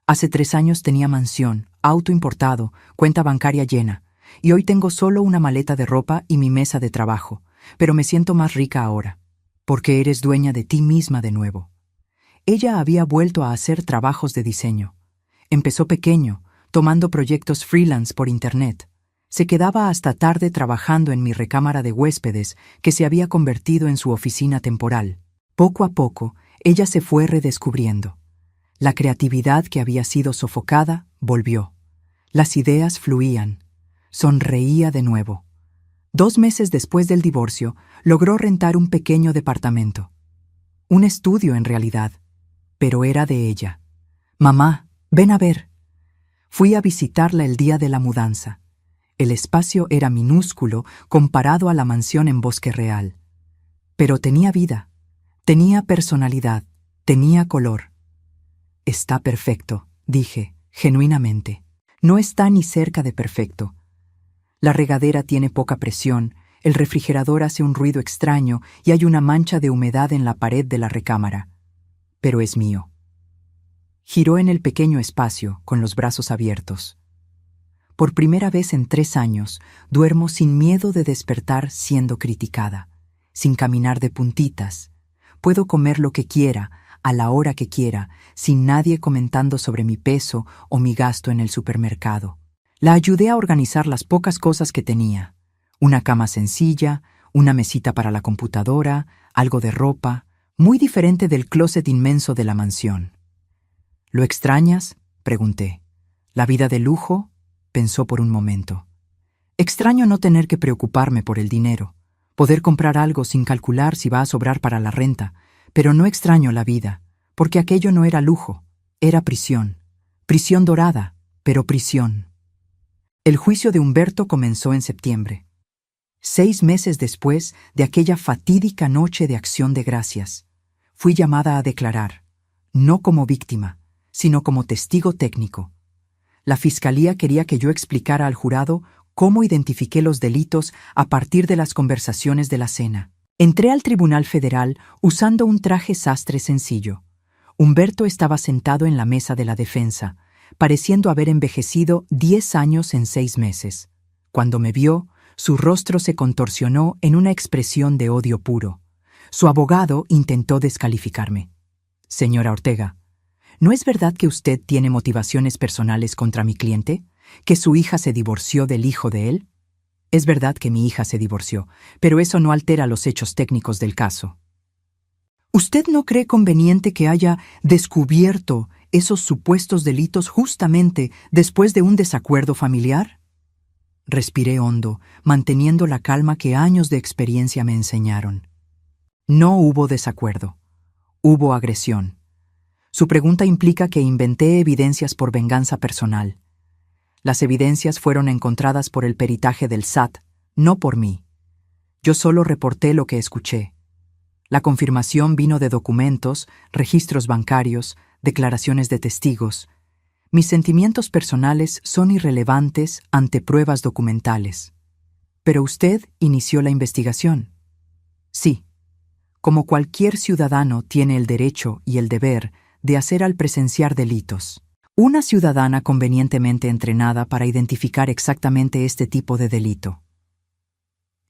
Hace 3 años tenía mansión, auto importado, cuenta bancaria llena, y hoy tengo solo una maleta de ropa y mi mesa de trabajo, pero me siento más rica ahora, porque eres dueña de ti misma de nuevo. Ella había vuelto a hacer trabajos de diseño. Empezó pequeño, tomando proyectos freelance por internet. Se quedaba hasta tarde trabajando en mi recámara de huéspedes, que se había convertido en su oficina temporal. Poco a poco, ella se fue redescubriendo. La creatividad que había sido sofocada volvió. Las ideas fluían. Sonreía de nuevo. 2 meses después del divorcio, logró rentar un pequeño departamento. Un estudio en realidad, pero era de ella. «Mamá, ven a ver». Fui a visitarla el día de la mudanza. El espacio era minúsculo comparado a la mansión en Bosque Real. Pero tenía vida, tenía personalidad, tenía color. «Está perfecto», dije, genuinamente. No está ni cerca de perfecto. La regadera tiene poca presión, el refrigerador hace un ruido extraño y hay una mancha de humedad en la pared de la recámara. Pero es mío. Giró en el pequeño espacio, con los brazos abiertos. Por primera vez en 3 años, duermo sin miedo de despertar siendo criticada, sin caminar de puntitas. Puedo comer lo que quiera, a la hora que quiera, sin nadie comentando sobre mi peso o mi gasto en el supermercado. La ayudé a organizar las pocas cosas que tenía. Una cama sencilla, una mesita para la computadora, algo de ropa, muy diferente del closet inmenso de la mansión. «¿Lo extrañas?», pregunté. «¿La vida de lujo?», pensó por un momento. «Extraño no tener que preocuparme por el dinero, poder comprar algo sin calcular si va a sobrar para la renta, pero no extraño la vida, porque aquello no era lujo, era prisión. Prisión dorada, pero prisión». El juicio de Humberto comenzó en septiembre. 6 meses después de aquella fatídica noche de Acción de Gracias, fui llamada a declarar, no como víctima, sino como testigo técnico. La fiscalía quería que yo explicara al jurado cómo identifiqué los delitos a partir de las conversaciones de la cena. Entré al Tribunal Federal usando un traje sastre sencillo. Humberto estaba sentado en la mesa de la defensa, pareciendo haber envejecido 10 años en 6 meses. Cuando me vio, su rostro se contorsionó en una expresión de odio puro. Su abogado intentó descalificarme. «Señora Ortega, ¿no es verdad que usted tiene motivaciones personales contra mi cliente? ¿Que su hija se divorció del hijo de él?» «Es verdad que mi hija se divorció, pero eso no altera los hechos técnicos del caso». «¿Usted no cree conveniente que haya descubierto esos supuestos delitos justamente después de un desacuerdo familiar?» Respiré hondo, manteniendo la calma que años de experiencia me enseñaron. No hubo desacuerdo. Hubo agresión. Su pregunta implica que inventé evidencias por venganza personal. Las evidencias fueron encontradas por el peritaje del SAT, no por mí. Yo solo reporté lo que escuché. La confirmación vino de documentos, registros bancarios, declaraciones de testigos. Mis sentimientos personales son irrelevantes ante pruebas documentales. Pero usted inició la investigación. Sí. Como cualquier ciudadano tiene el derecho y el deber de hacer al presenciar delitos. Una ciudadana convenientemente entrenada para identificar exactamente este tipo de delito.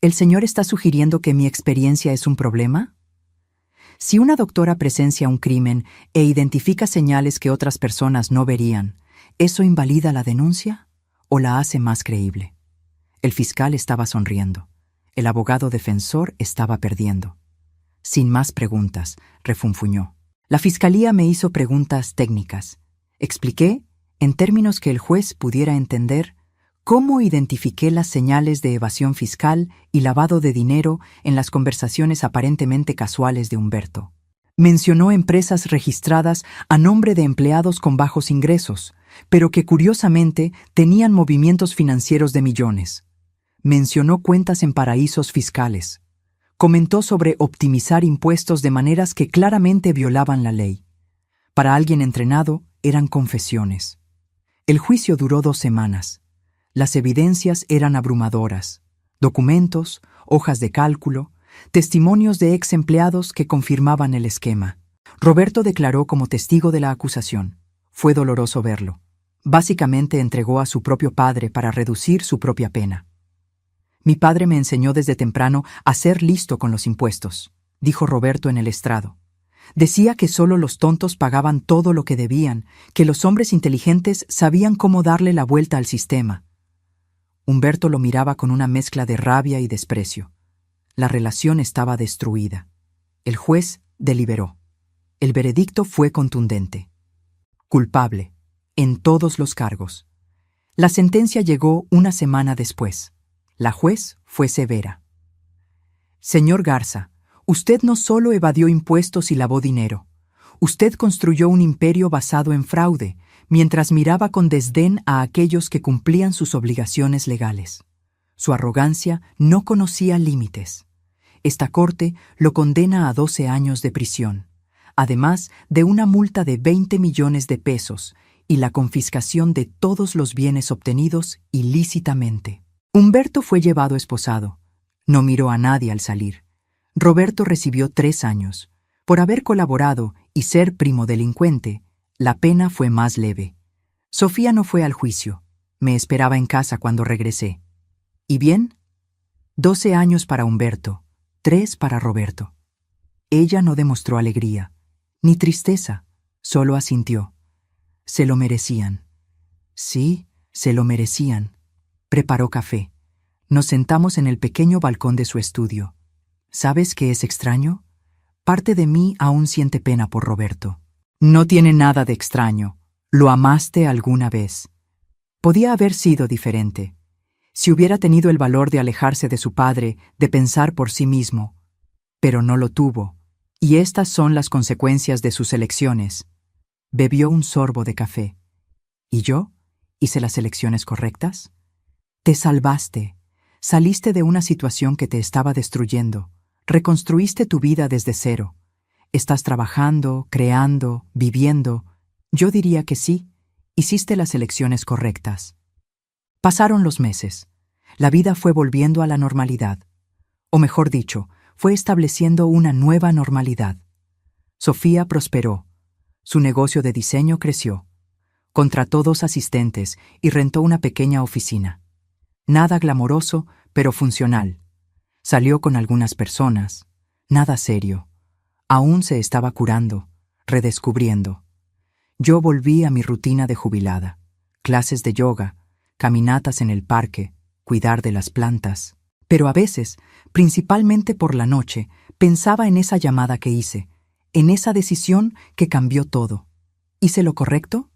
¿El señor está sugiriendo que mi experiencia es un problema? Si una doctora presencia un crimen e identifica señales que otras personas no verían, ¿eso invalida la denuncia o la hace más creíble? El fiscal estaba sonriendo. El abogado defensor estaba perdiendo. Sin más preguntas, refunfuñó. La fiscalía me hizo preguntas técnicas. Expliqué, en términos que el juez pudiera entender, cómo identifiqué las señales de evasión fiscal y lavado de dinero en las conversaciones aparentemente casuales de Humberto. Mencionó empresas registradas a nombre de empleados con bajos ingresos, pero que curiosamente tenían movimientos financieros de millones. Mencionó cuentas en paraísos fiscales. Comentó sobre optimizar impuestos de maneras que claramente violaban la ley. Para alguien entrenado, eran confesiones. El juicio duró 2 semanas. Las evidencias eran abrumadoras. Documentos, hojas de cálculo, testimonios de ex empleados que confirmaban el esquema. Roberto declaró como testigo de la acusación. Fue doloroso verlo. Básicamente entregó a su propio padre para reducir su propia pena. Mi padre me enseñó desde temprano a ser listo con los impuestos, dijo Roberto en el estrado. Decía que solo los tontos pagaban todo lo que debían, que los hombres inteligentes sabían cómo darle la vuelta al sistema. Humberto lo miraba con una mezcla de rabia y desprecio. La relación estaba destruida. El juez deliberó. El veredicto fue contundente. Culpable, en todos los cargos. La sentencia llegó 1 semana después. La juez fue severa. Señor Garza, usted no solo evadió impuestos y lavó dinero. Usted construyó un imperio basado en fraude, mientras miraba con desdén a aquellos que cumplían sus obligaciones legales. Su arrogancia no conocía límites. Esta corte lo condena a 12 años de prisión, además de una multa de 20 millones de pesos y la confiscación de todos los bienes obtenidos ilícitamente. Humberto fue llevado esposado. No miró a nadie al salir. Roberto recibió 3 años. Por haber colaborado y ser primo delincuente, la pena fue más leve. Sofía no fue al juicio. Me esperaba en casa cuando regresé. ¿Y bien? 12 años para Humberto, 3 para Roberto. Ella no demostró alegría, ni tristeza, solo asintió. Se lo merecían. Sí, se lo merecían. Preparó café. Nos sentamos en el pequeño balcón de su estudio. ¿Sabes qué es extraño? Parte de mí aún siente pena por Roberto. No tiene nada de extraño. Lo amaste alguna vez. Podía haber sido diferente. Si hubiera tenido el valor de alejarse de su padre, de pensar por sí mismo. Pero no lo tuvo. Y estas son las consecuencias de sus elecciones. Bebió un sorbo de café. ¿Y yo? ¿Hice las elecciones correctas? Te salvaste. Saliste de una situación que te estaba destruyendo. Reconstruiste tu vida desde cero. Estás trabajando, creando, viviendo. Yo diría que sí. Hiciste las elecciones correctas. Pasaron los meses. La vida fue volviendo a la normalidad. O mejor dicho, fue estableciendo una nueva normalidad. Sofía prosperó. Su negocio de diseño creció. Contrató 2 asistentes y rentó una pequeña oficina. Nada glamoroso, pero funcional. Salió con algunas personas. Nada serio. Aún se estaba curando, redescubriendo. Yo volví a mi rutina de jubilada. Clases de yoga, caminatas en el parque, cuidar de las plantas. Pero a veces, principalmente por la noche, pensaba en esa llamada que hice, en esa decisión que cambió todo. ¿Hice lo correcto?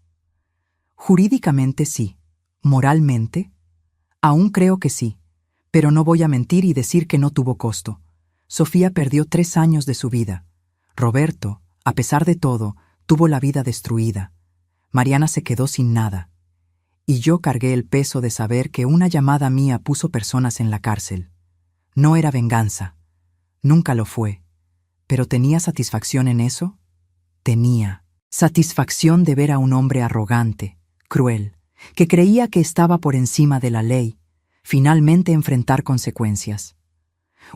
Jurídicamente sí. ¿Moralmente? Aún creo que sí, pero no voy a mentir y decir que no tuvo costo. Sofía perdió 3 años de su vida. Roberto, a pesar de todo, tuvo la vida destruida. Mariana se quedó sin nada. Y yo cargué el peso de saber que una llamada mía puso personas en la cárcel. No era venganza. Nunca lo fue. ¿Pero tenía satisfacción en eso? Tenía satisfacción de ver a un hombre arrogante, cruel, que creía que estaba por encima de la ley, finalmente enfrentar consecuencias.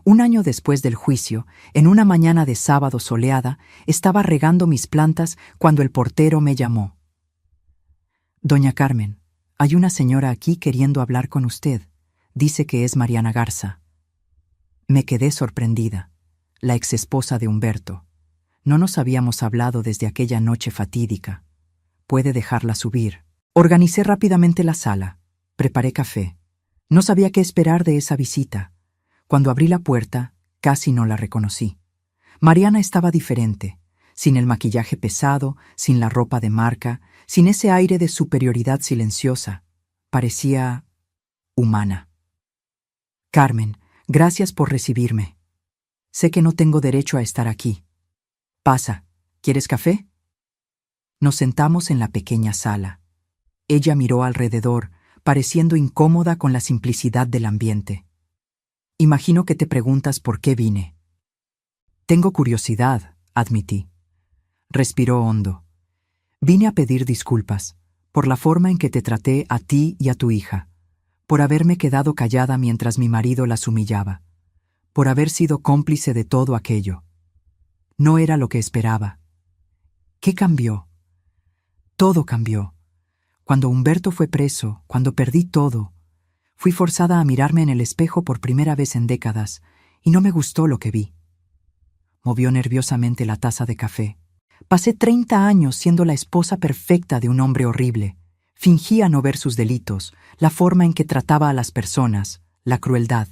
Un año después del juicio, en una mañana de sábado soleada, estaba regando mis plantas cuando el portero me llamó. «Doña Carmen, hay una señora aquí queriendo hablar con usted. Dice que es Mariana Garza». Me quedé sorprendida. La exesposa de Humberto. No nos habíamos hablado desde aquella noche fatídica. Puede dejarla subir. Organicé rápidamente la sala. Preparé café. No sabía qué esperar de esa visita. Cuando abrí la puerta, casi no la reconocí. Mariana estaba diferente, sin el maquillaje pesado, sin la ropa de marca, sin ese aire de superioridad silenciosa. Parecía humana. «Carmen, gracias por recibirme. Sé que no tengo derecho a estar aquí. Pasa, ¿quieres café?» Nos sentamos en la pequeña sala. Ella miró alrededor, pareciendo incómoda con la simplicidad del ambiente. «Imagino que te preguntas por qué vine». «Tengo curiosidad», admití. Respiró hondo. «Vine a pedir disculpas por la forma en que te traté a ti y a tu hija, por haberme quedado callada mientras mi marido las humillaba, por haber sido cómplice de todo aquello. No era lo que esperaba». ¿Qué cambió? Todo cambió. Cuando Humberto fue preso, cuando perdí todo, fui forzada a mirarme en el espejo por primera vez en décadas, y no me gustó lo que vi. Movió nerviosamente la taza de café. Pasé 30 años siendo la esposa perfecta de un hombre horrible. Fingía no ver sus delitos, la forma en que trataba a las personas, la crueldad.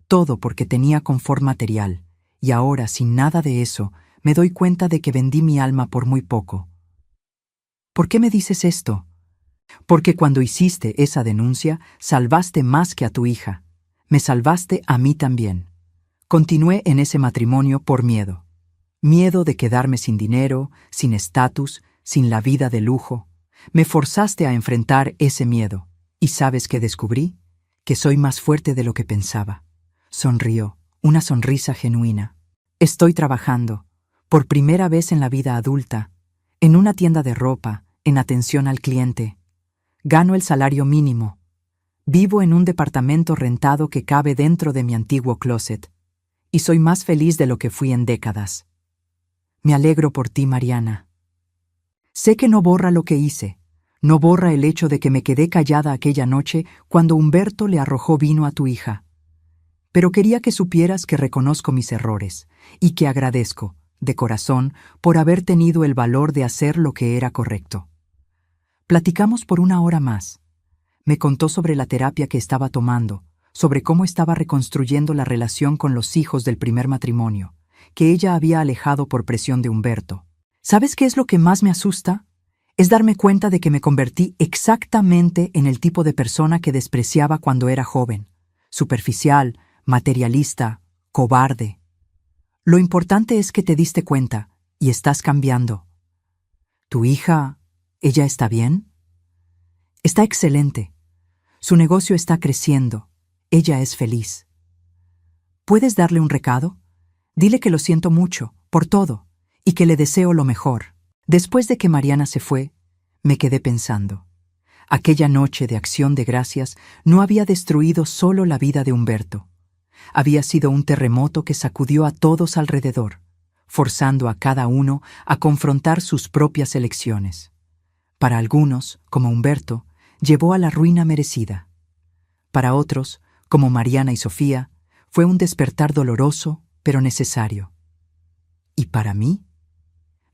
Todo porque tenía confort material. Y ahora, sin nada de eso, me doy cuenta de que vendí mi alma por muy poco. ¿Por qué me dices esto? Porque cuando hiciste esa denuncia, salvaste más que a tu hija. Me salvaste a mí también. Continué en ese matrimonio por miedo. Miedo de quedarme sin dinero, sin estatus, sin la vida de lujo. Me forzaste a enfrentar ese miedo. ¿Y sabes qué descubrí? Que soy más fuerte de lo que pensaba. Sonrió, una sonrisa genuina. Estoy trabajando, por primera vez en la vida adulta, en una tienda de ropa, en atención al cliente. Gano el salario mínimo. Vivo en un departamento rentado que cabe dentro de mi antiguo closet. Y soy más feliz de lo que fui en décadas. Me alegro por ti, Mariana. Sé que no borra lo que hice. No borra el hecho de que me quedé callada aquella noche cuando Humberto le arrojó vino a tu hija. Pero quería que supieras que reconozco mis errores y que agradezco, de corazón, por haber tenido el valor de hacer lo que era correcto. Platicamos por 1 hora más. Me contó sobre la terapia que estaba tomando, sobre cómo estaba reconstruyendo la relación con los hijos del primer matrimonio, que ella había alejado por presión de Humberto. ¿Sabes qué es lo que más me asusta? Es darme cuenta de que me convertí exactamente en el tipo de persona que despreciaba cuando era joven. Superficial, materialista, cobarde. Lo importante es que te diste cuenta y estás cambiando. ¿Tu hija, ella está bien? Está excelente. Su negocio está creciendo. Ella es feliz. ¿Puedes darle un recado? Dile que lo siento mucho, por todo, y que le deseo lo mejor. Después de que Mariana se fue, me quedé pensando. Aquella noche de acción de gracias no había destruido solo la vida de Humberto. Había sido un terremoto que sacudió a todos alrededor, forzando a cada uno a confrontar sus propias elecciones. Para algunos, como Humberto, llevó a la ruina merecida. Para otros, como Mariana y Sofía, fue un despertar doloroso, pero necesario. ¿Y para mí?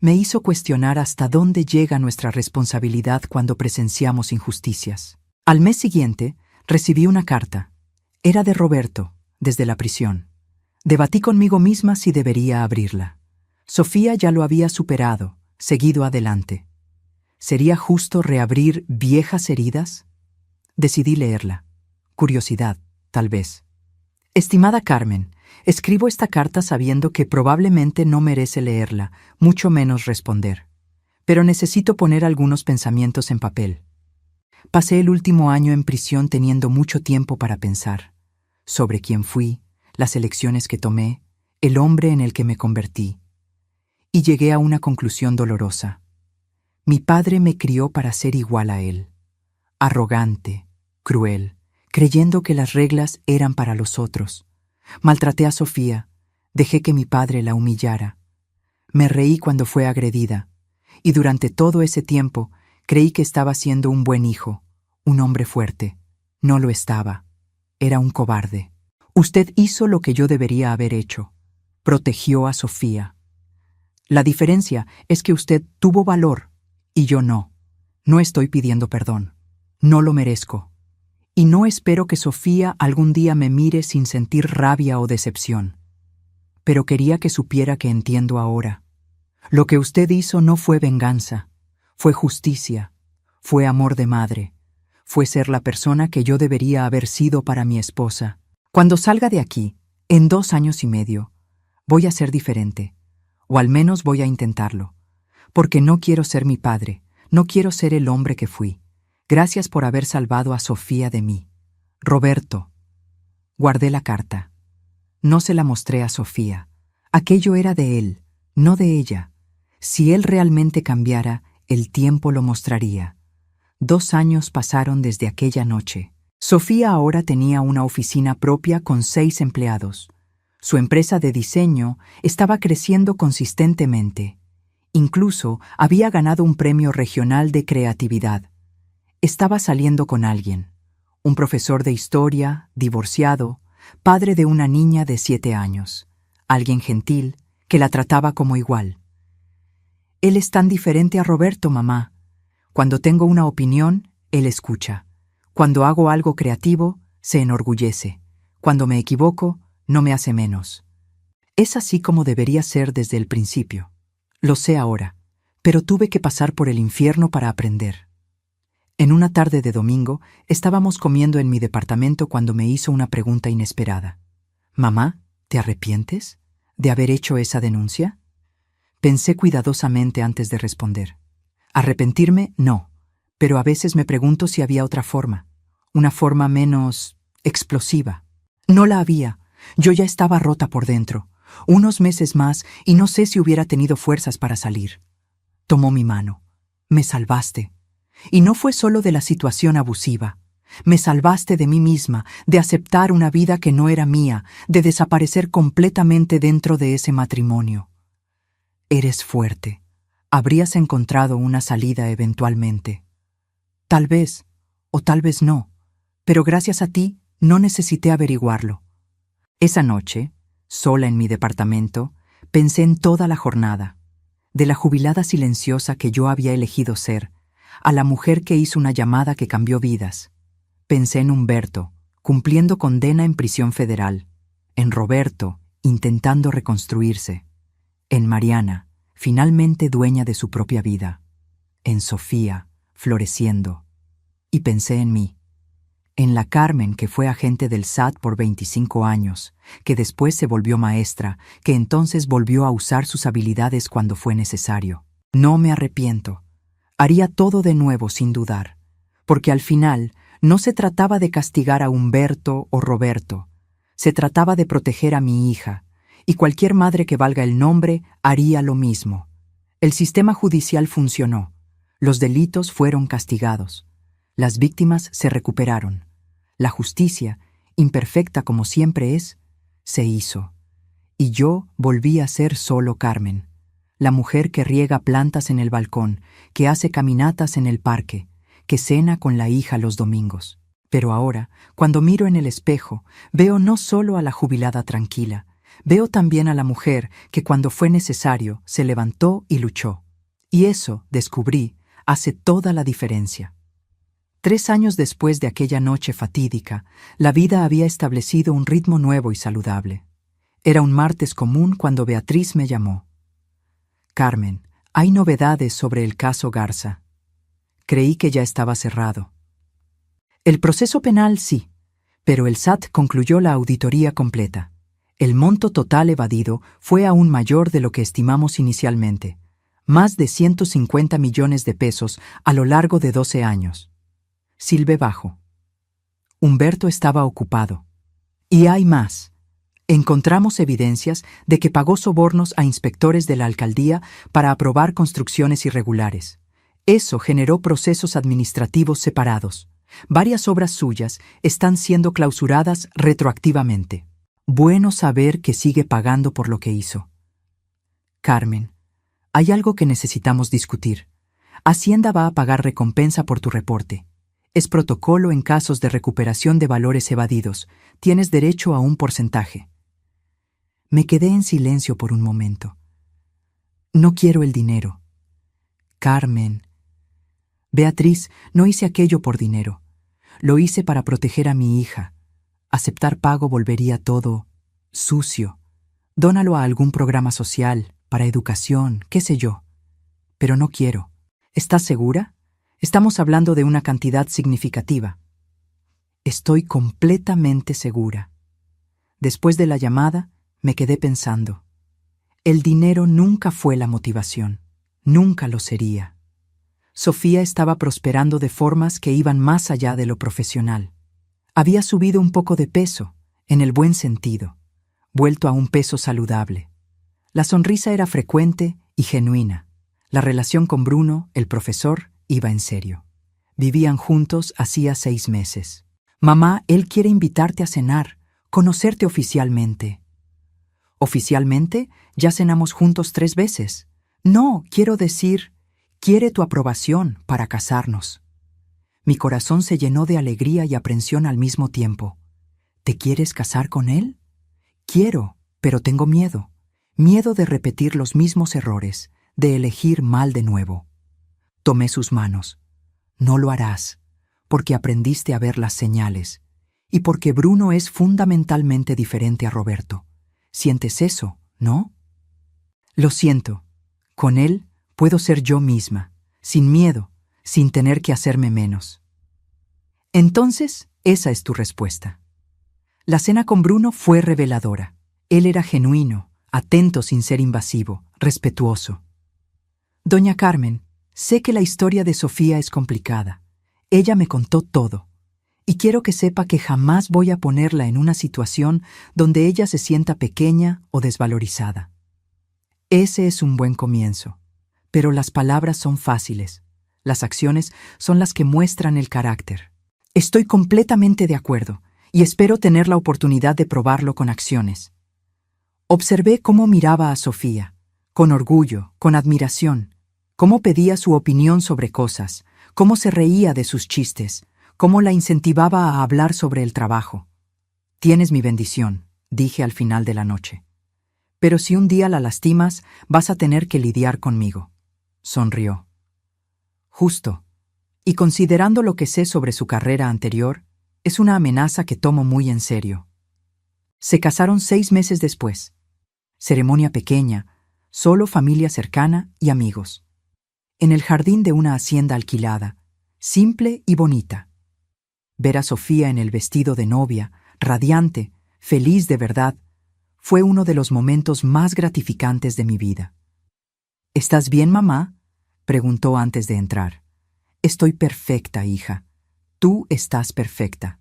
Me hizo cuestionar hasta dónde llega nuestra responsabilidad cuando presenciamos injusticias. Al mes siguiente, recibí una carta. Era de Roberto, desde la prisión. Debatí conmigo misma si debería abrirla. Sofía ya lo había superado, seguido adelante. ¿Sería justo reabrir viejas heridas? Decidí leerla. Curiosidad, tal vez. Estimada Carmen, escribo esta carta sabiendo que probablemente no merece leerla, mucho menos responder. Pero necesito poner algunos pensamientos en papel. Pasé el último año en prisión teniendo mucho tiempo para pensar. Sobre quién fui, las elecciones que tomé, el hombre en el que me convertí. y llegué a una conclusión dolorosa. Mi padre me crió para ser igual a él. Arrogante, cruel, creyendo que las reglas eran para los otros. Maltraté a Sofía, dejé que mi padre la humillara. Me reí cuando fue agredida, y durante todo ese tiempo creí que estaba siendo un buen hijo, un hombre fuerte. No lo estaba. Era un cobarde. Usted hizo lo que yo debería haber hecho. Protegió a Sofía. La diferencia es que usted tuvo valor y yo no. No estoy pidiendo perdón. No lo merezco. Y no espero que Sofía algún día me mire sin sentir rabia o decepción. Pero quería que supiera que entiendo ahora. Lo que usted hizo no fue venganza, fue justicia, fue amor de madre, fue ser la persona que yo debería haber sido para mi esposa. Cuando salga de aquí, en 2 años y medio, voy a ser diferente, o al menos voy a intentarlo, porque no quiero ser mi padre, no quiero ser el hombre que fui. Gracias por haber salvado a Sofía de mí. Roberto. Guardé la carta. No se la mostré a Sofía. Aquello era de él, no de ella. Si él realmente cambiara, el tiempo lo mostraría. 2 años pasaron desde aquella noche. Sofía ahora tenía una oficina propia con 6 empleados. Su empresa de diseño estaba creciendo consistentemente. Incluso había ganado un premio regional de creatividad. Estaba saliendo con alguien, un profesor de historia, divorciado, padre de una niña de 7 años, alguien gentil que la trataba como igual. Él es tan diferente a Roberto, mamá. Cuando tengo una opinión, él escucha. Cuando hago algo creativo, se enorgullece. Cuando me equivoco, no me hace menos. Es así como debería ser desde el principio. Lo sé ahora, pero tuve que pasar por el infierno para aprender. En una tarde de domingo, estábamos comiendo en mi departamento cuando me hizo una pregunta inesperada. «Mamá, ¿te arrepientes de haber hecho esa denuncia?» Pensé cuidadosamente antes de responder. Arrepentirme, no, pero a veces me pregunto si había otra forma, una forma menos explosiva. No la había. Yo ya estaba rota por dentro. Unos meses más y no sé si hubiera tenido fuerzas para salir. Tomó mi mano. Me salvaste. Y no fue solo de la situación abusiva. Me salvaste de mí misma, de aceptar una vida que no era mía, de desaparecer completamente dentro de ese matrimonio. Eres fuerte. Habrías encontrado una salida eventualmente. Tal vez, o tal vez no, pero gracias a ti no necesité averiguarlo. Esa noche, sola en mi departamento, pensé en toda la jornada, de la jubilada silenciosa que yo había elegido ser, a la mujer que hizo una llamada que cambió vidas. Pensé en Humberto, cumpliendo condena en prisión federal, en Roberto, intentando reconstruirse, en Mariana, finalmente dueña de su propia vida, en Sofía, floreciendo. Y pensé en mí, en la Carmen que fue agente del SAT por 25 años, que después se volvió maestra, que entonces volvió a usar sus habilidades cuando fue necesario. No me arrepiento. Haría todo de nuevo sin dudar, porque al final no se trataba de castigar a Humberto o Roberto, se trataba de proteger a mi hija, y cualquier madre que valga el nombre haría lo mismo. El sistema judicial funcionó, los delitos fueron castigados, las víctimas se recuperaron, la justicia, imperfecta como siempre es, se hizo, y yo volví a ser solo Carmen, la mujer que riega plantas en el balcón, que hace caminatas en el parque, que cena con la hija los domingos. Pero ahora, cuando miro en el espejo, veo no solo a la jubilada tranquila, veo también a la mujer que cuando fue necesario se levantó y luchó. Y eso, descubrí, hace toda la diferencia. 3 años después de aquella noche fatídica, la vida había establecido un ritmo nuevo y saludable. Era un martes común cuando Beatriz me llamó. «Carmen, hay novedades sobre el caso Garza». Creí que ya estaba cerrado. El proceso penal sí, pero el SAT concluyó la auditoría completa. El monto total evadido fue aún mayor de lo que estimamos inicialmente, más de 150 millones de pesos a lo largo de 12 años. Silbé bajo. Humberto estaba ocupado. Y hay más. Encontramos evidencias de que pagó sobornos a inspectores de la alcaldía para aprobar construcciones irregulares. Eso generó procesos administrativos separados. Varias obras suyas están siendo clausuradas retroactivamente. Bueno saber que sigue pagando por lo que hizo. Carmen, hay algo que necesitamos discutir. Hacienda va a pagar recompensa por tu reporte. Es protocolo en casos de recuperación de valores evadidos. Tienes derecho a un porcentaje. Me quedé en silencio por un momento. No quiero el dinero. Carmen. Beatriz, no hice aquello por dinero. Lo hice para proteger a mi hija. Aceptar pago volvería todo sucio. Dónalo a algún programa social, para educación, qué sé yo. Pero no quiero. ¿Estás segura? Estamos hablando de una cantidad significativa. Estoy completamente segura. Después de la llamada, me quedé pensando. El dinero nunca fue la motivación. Nunca lo sería. Sofía estaba prosperando de formas que iban más allá de lo profesional. Había subido un poco de peso, en el buen sentido, vuelto a un peso saludable. La sonrisa era frecuente y genuina. La relación con Bruno, el profesor, iba en serio. Vivían juntos hacía 6 meses. Mamá, él quiere invitarte a cenar, conocerte oficialmente. ¿Oficialmente? Ya cenamos juntos 3 veces. No, quiero decir, quiere tu aprobación para casarnos. Mi corazón se llenó de alegría y aprensión al mismo tiempo. ¿Te quieres casar con él? Quiero, pero tengo miedo. Miedo de repetir los mismos errores, de elegir mal de nuevo. Tomé sus manos. No lo harás, porque aprendiste a ver las señales, y porque Bruno es fundamentalmente diferente a Roberto. ¿Sientes eso, no? Lo siento. Con él puedo ser yo misma, sin miedo, sin tener que hacerme menos. Entonces, esa es tu respuesta. La cena con Bruno fue reveladora. Él era genuino, atento sin ser invasivo, respetuoso. Doña Carmen, sé que la historia de Sofía es complicada. Ella me contó todo. Y quiero que sepa que jamás voy a ponerla en una situación donde ella se sienta pequeña o desvalorizada. Ese es un buen comienzo. Pero las palabras son fáciles. Las acciones son las que muestran el carácter. Estoy completamente de acuerdo y espero tener la oportunidad de probarlo con acciones. Observé cómo miraba a Sofía, con orgullo, con admiración, cómo pedía su opinión sobre cosas, cómo se reía de sus chistes, cómo la incentivaba a hablar sobre el trabajo. Tienes mi bendición, dije al final de la noche. Pero si un día la lastimas, vas a tener que lidiar conmigo. Sonrió. Justo. Y considerando lo que sé sobre su carrera anterior, es una amenaza que tomo muy en serio. Se casaron 6 meses después. Ceremonia pequeña, solo familia cercana y amigos. En el jardín de una hacienda alquilada, simple y bonita. Ver a Sofía en el vestido de novia, radiante, feliz de verdad, fue uno de los momentos más gratificantes de mi vida. ¿Estás bien, mamá?, preguntó antes de entrar. Estoy perfecta, hija. Tú estás perfecta.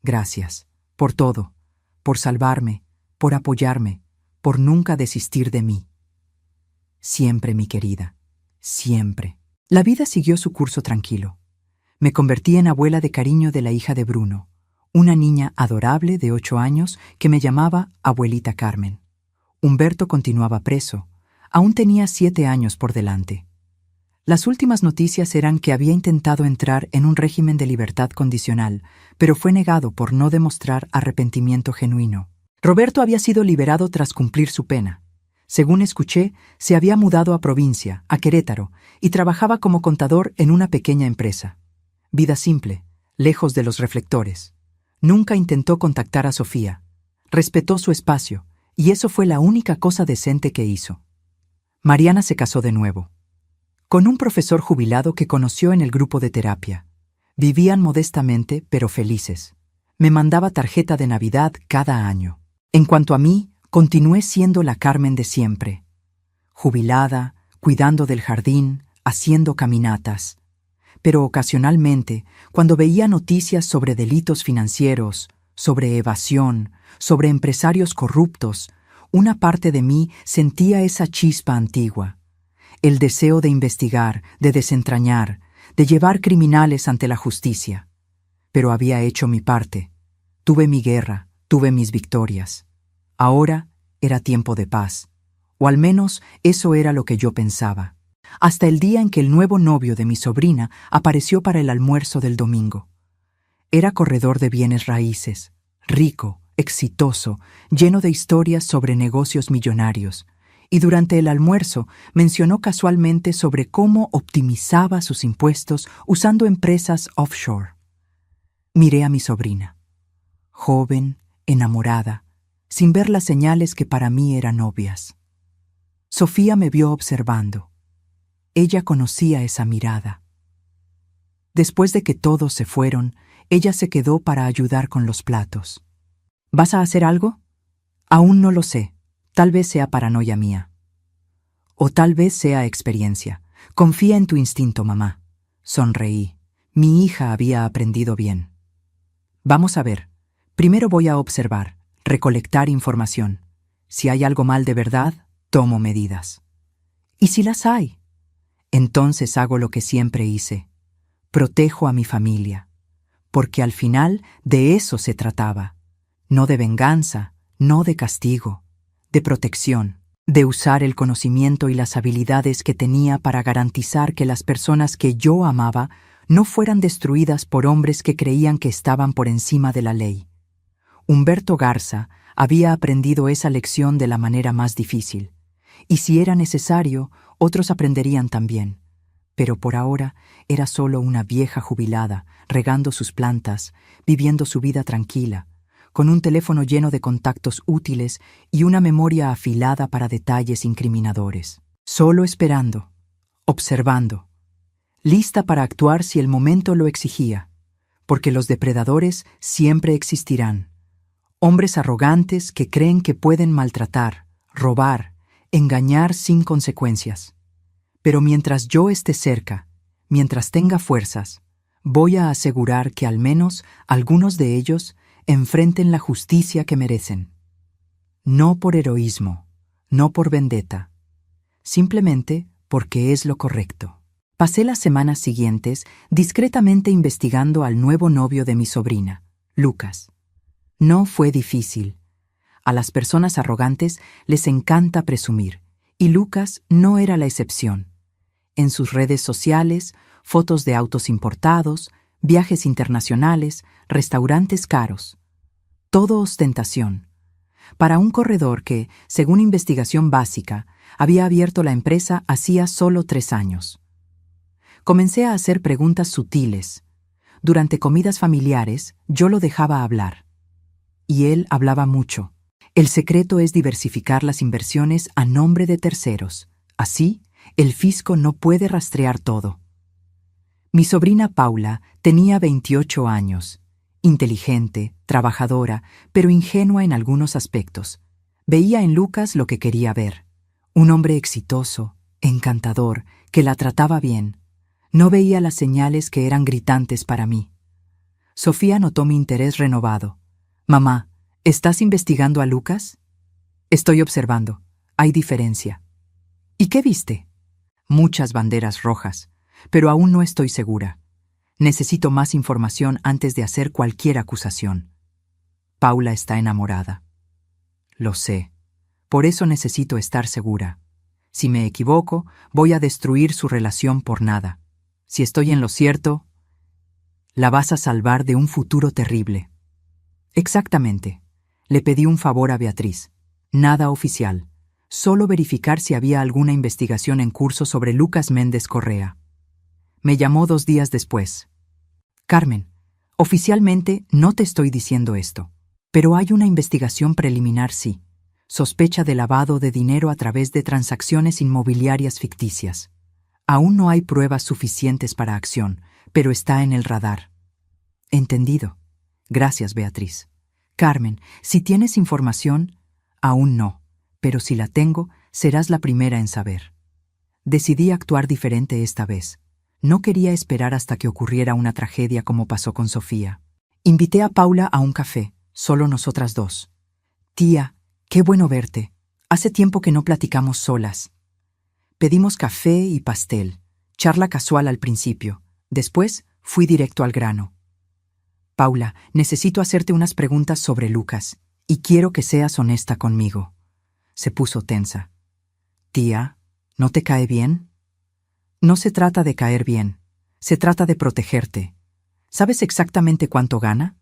Gracias, por todo, por salvarme, por apoyarme, por nunca desistir de mí. Siempre, mi querida, siempre. La vida siguió su curso tranquilo. Me convertí en abuela de cariño de la hija de Bruno, una niña adorable de 8 años que me llamaba abuelita Carmen. Humberto continuaba preso. Aún tenía 7 años por delante. Las últimas noticias eran que había intentado entrar en un régimen de libertad condicional, pero fue negado por no demostrar arrepentimiento genuino. Roberto había sido liberado tras cumplir su pena. Según escuché, se había mudado a provincia, a Querétaro, y trabajaba como contador en una pequeña empresa. Vida simple, lejos de los reflectores. Nunca intentó contactar a Sofía. Respetó su espacio, y eso fue la única cosa decente que hizo. Mariana se casó de nuevo. Con un profesor jubilado que conoció en el grupo de terapia. Vivían modestamente, pero felices. Me mandaba tarjeta de Navidad cada año. En cuanto a mí, continué siendo la Carmen de siempre. Jubilada, cuidando del jardín, haciendo caminatas. Pero ocasionalmente, cuando veía noticias sobre delitos financieros, sobre evasión, sobre empresarios corruptos, una parte de mí sentía esa chispa antigua, el deseo de investigar, de desentrañar, de llevar criminales ante la justicia. Pero había hecho mi parte. Tuve mi guerra, tuve mis victorias. Ahora era tiempo de paz, o al menos eso era lo que yo pensaba, hasta el día en que el nuevo novio de mi sobrina apareció para el almuerzo del domingo. Era corredor de bienes raíces, rico, exitoso, lleno de historias sobre negocios millonarios, y durante el almuerzo mencionó casualmente sobre cómo optimizaba sus impuestos usando empresas offshore. Miré a mi sobrina, joven, enamorada, sin ver las señales que para mí eran obvias. Sofía me vio observando. Ella conocía esa mirada. Después de que todos se fueron, ella se quedó para ayudar con los platos. ¿Vas a hacer algo? Aún no lo sé. Tal vez sea paranoia mía. O tal vez sea experiencia. Confía en tu instinto, mamá. Sonreí. Mi hija había aprendido bien. Vamos a ver. Primero voy a observar, recolectar información. Si hay algo mal de verdad, tomo medidas. ¿Y si las hay? Entonces hago lo que siempre hice. Protejo a mi familia. Porque al final de eso se trataba. No de venganza, no de castigo, de protección, de usar el conocimiento y las habilidades que tenía para garantizar que las personas que yo amaba no fueran destruidas por hombres que creían que estaban por encima de la ley. Humberto Garza había aprendido esa lección de la manera más difícil, y si era necesario, otros aprenderían también. Pero por ahora era solo una vieja jubilada, regando sus plantas, viviendo su vida tranquila, con un teléfono lleno de contactos útiles y una memoria afilada para detalles incriminadores. Solo esperando, observando, lista para actuar si el momento lo exigía, porque los depredadores siempre existirán. Hombres arrogantes que creen que pueden maltratar, robar, engañar sin consecuencias. Pero mientras yo esté cerca, mientras tenga fuerzas, voy a asegurar que al menos algunos de ellos enfrenten la justicia que merecen. No por heroísmo, no por vendetta, simplemente porque es lo correcto. Pasé las semanas siguientes discretamente investigando al nuevo novio de mi sobrina, Lucas. No fue difícil. A las personas arrogantes les encanta presumir, y Lucas no era la excepción. En sus redes sociales, fotos de autos importados, viajes internacionales, restaurantes caros. Todo ostentación. Para un corredor que, según investigación básica, había abierto la empresa hacía solo 3 años. Comencé a hacer preguntas sutiles. Durante comidas familiares, yo lo dejaba hablar. Y él hablaba mucho. El secreto es diversificar las inversiones a nombre de terceros. Así, el fisco no puede rastrear todo. Mi sobrina Paula tenía 28 años, inteligente, trabajadora, pero ingenua en algunos aspectos. Veía en Lucas lo que quería ver. Un hombre exitoso, encantador, que la trataba bien. No veía las señales que eran gritantes para mí. Sofía notó mi interés renovado. «Mamá, ¿estás investigando a Lucas?» «Estoy observando. Hay diferencia». «¿Y qué viste?» «Muchas banderas rojas, pero aún no estoy segura. Necesito más información antes de hacer cualquier acusación». Paula está enamorada. Lo sé. Por eso necesito estar segura. Si me equivoco, voy a destruir su relación por nada. Si estoy en lo cierto, la vas a salvar de un futuro terrible. Exactamente. Le pedí un favor a Beatriz. Nada oficial. Solo verificar si había alguna investigación en curso sobre Lucas Méndez Correa. Me llamó 2 días después. «Carmen, oficialmente no te estoy diciendo esto, pero hay una investigación preliminar, sí. Sospecha de lavado de dinero a través de transacciones inmobiliarias ficticias. Aún no hay pruebas suficientes para acción, pero está en el radar». «Entendido. Gracias, Beatriz. Carmen, si tienes información, aún no, pero si la tengo, serás la primera en saber». Decidí actuar diferente esta vez. No quería esperar hasta que ocurriera una tragedia como pasó con Sofía. Invité a Paula a un café, solo nosotras dos. Tía, qué bueno verte. Hace tiempo que no platicamos solas. Pedimos café y pastel, charla casual al principio. Después fui directo al grano. Paula, necesito hacerte unas preguntas sobre Lucas, y quiero que seas honesta conmigo. Se puso tensa. Tía, ¿no te cae bien? No se trata de caer bien, se trata de protegerte. ¿Sabes exactamente cuánto gana?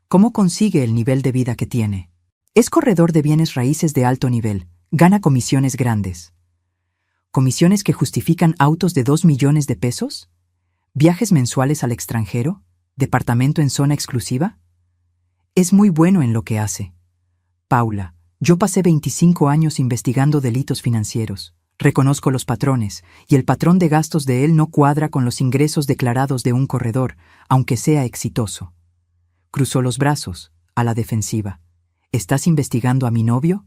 ¿Cómo consigue el nivel de vida que tiene? Es corredor de bienes raíces de alto nivel, gana comisiones grandes. ¿Comisiones que justifican autos de 2 millones de pesos? ¿Viajes mensuales al extranjero? ¿Departamento en zona exclusiva? Es muy bueno en lo que hace. Paula, yo pasé 25 años investigando delitos financieros. Reconozco los patrones, y el patrón de gastos de él no cuadra con los ingresos declarados de un corredor, aunque sea exitoso. Cruzó los brazos, a la defensiva. ¿Estás investigando a mi novio?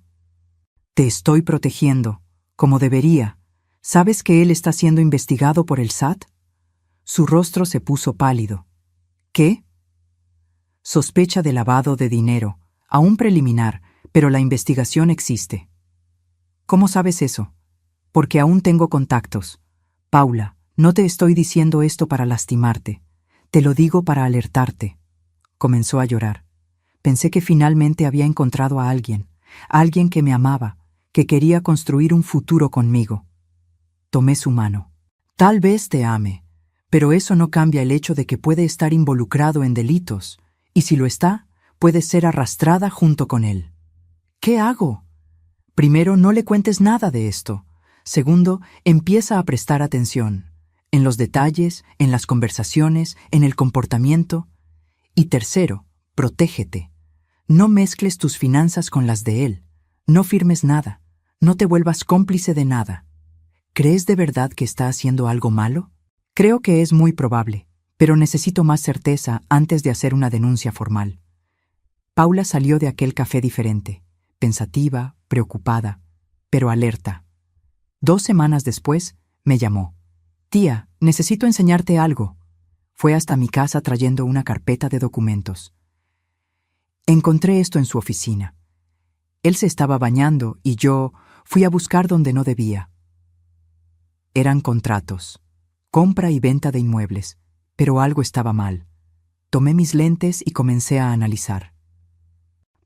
Te estoy protegiendo, como debería. ¿Sabes que él está siendo investigado por el SAT? Su rostro se puso pálido. ¿Qué? Sospecha de lavado de dinero, aún preliminar, pero la investigación existe. ¿Cómo sabes eso? Porque aún tengo contactos. Paula, no te estoy diciendo esto para lastimarte. Te lo digo para alertarte. Comenzó a llorar. Pensé que finalmente había encontrado a alguien que me amaba, que quería construir un futuro conmigo. Tomé su mano. Tal vez te ame, pero eso no cambia el hecho de que puede estar involucrado en delitos, y si lo está, puede ser arrastrada junto con él. ¿Qué hago? Primero, no le cuentes nada de esto. Segundo, empieza a prestar atención, en los detalles, en las conversaciones, en el comportamiento. Y tercero, protégete. No mezcles tus finanzas con las de él. No firmes nada. No te vuelvas cómplice de nada. ¿Crees de verdad que está haciendo algo malo? Creo que es muy probable, pero necesito más certeza antes de hacer una denuncia formal. Paula salió de aquel café diferente, pensativa, preocupada, pero alerta. 2 semanas después, me llamó. Tía, necesito enseñarte algo. Fue hasta mi casa trayendo una carpeta de documentos. Encontré esto en su oficina. Él se estaba bañando y yo fui a buscar donde no debía. Eran contratos, compra y venta de inmuebles, pero algo estaba mal. Tomé mis lentes y comencé a analizar.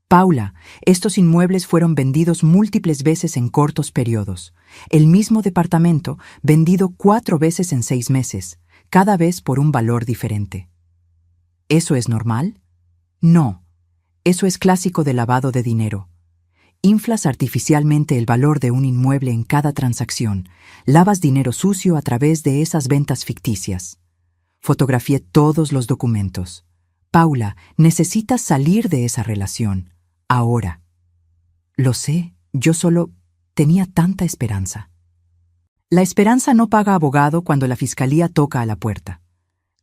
Paula, estos inmuebles fueron vendidos múltiples veces en cortos periodos. El mismo departamento vendido 4 veces en 6 meses, cada vez por un valor diferente. ¿Eso es normal? No. Eso es clásico de lavado de dinero. Inflas artificialmente el valor de un inmueble en cada transacción. Lavas dinero sucio a través de esas ventas ficticias. Fotografié todos los documentos. Paula, necesitas salir de esa relación. Ahora. Lo sé, yo solo tenía tanta esperanza. La esperanza no paga abogado cuando la fiscalía toca a la puerta.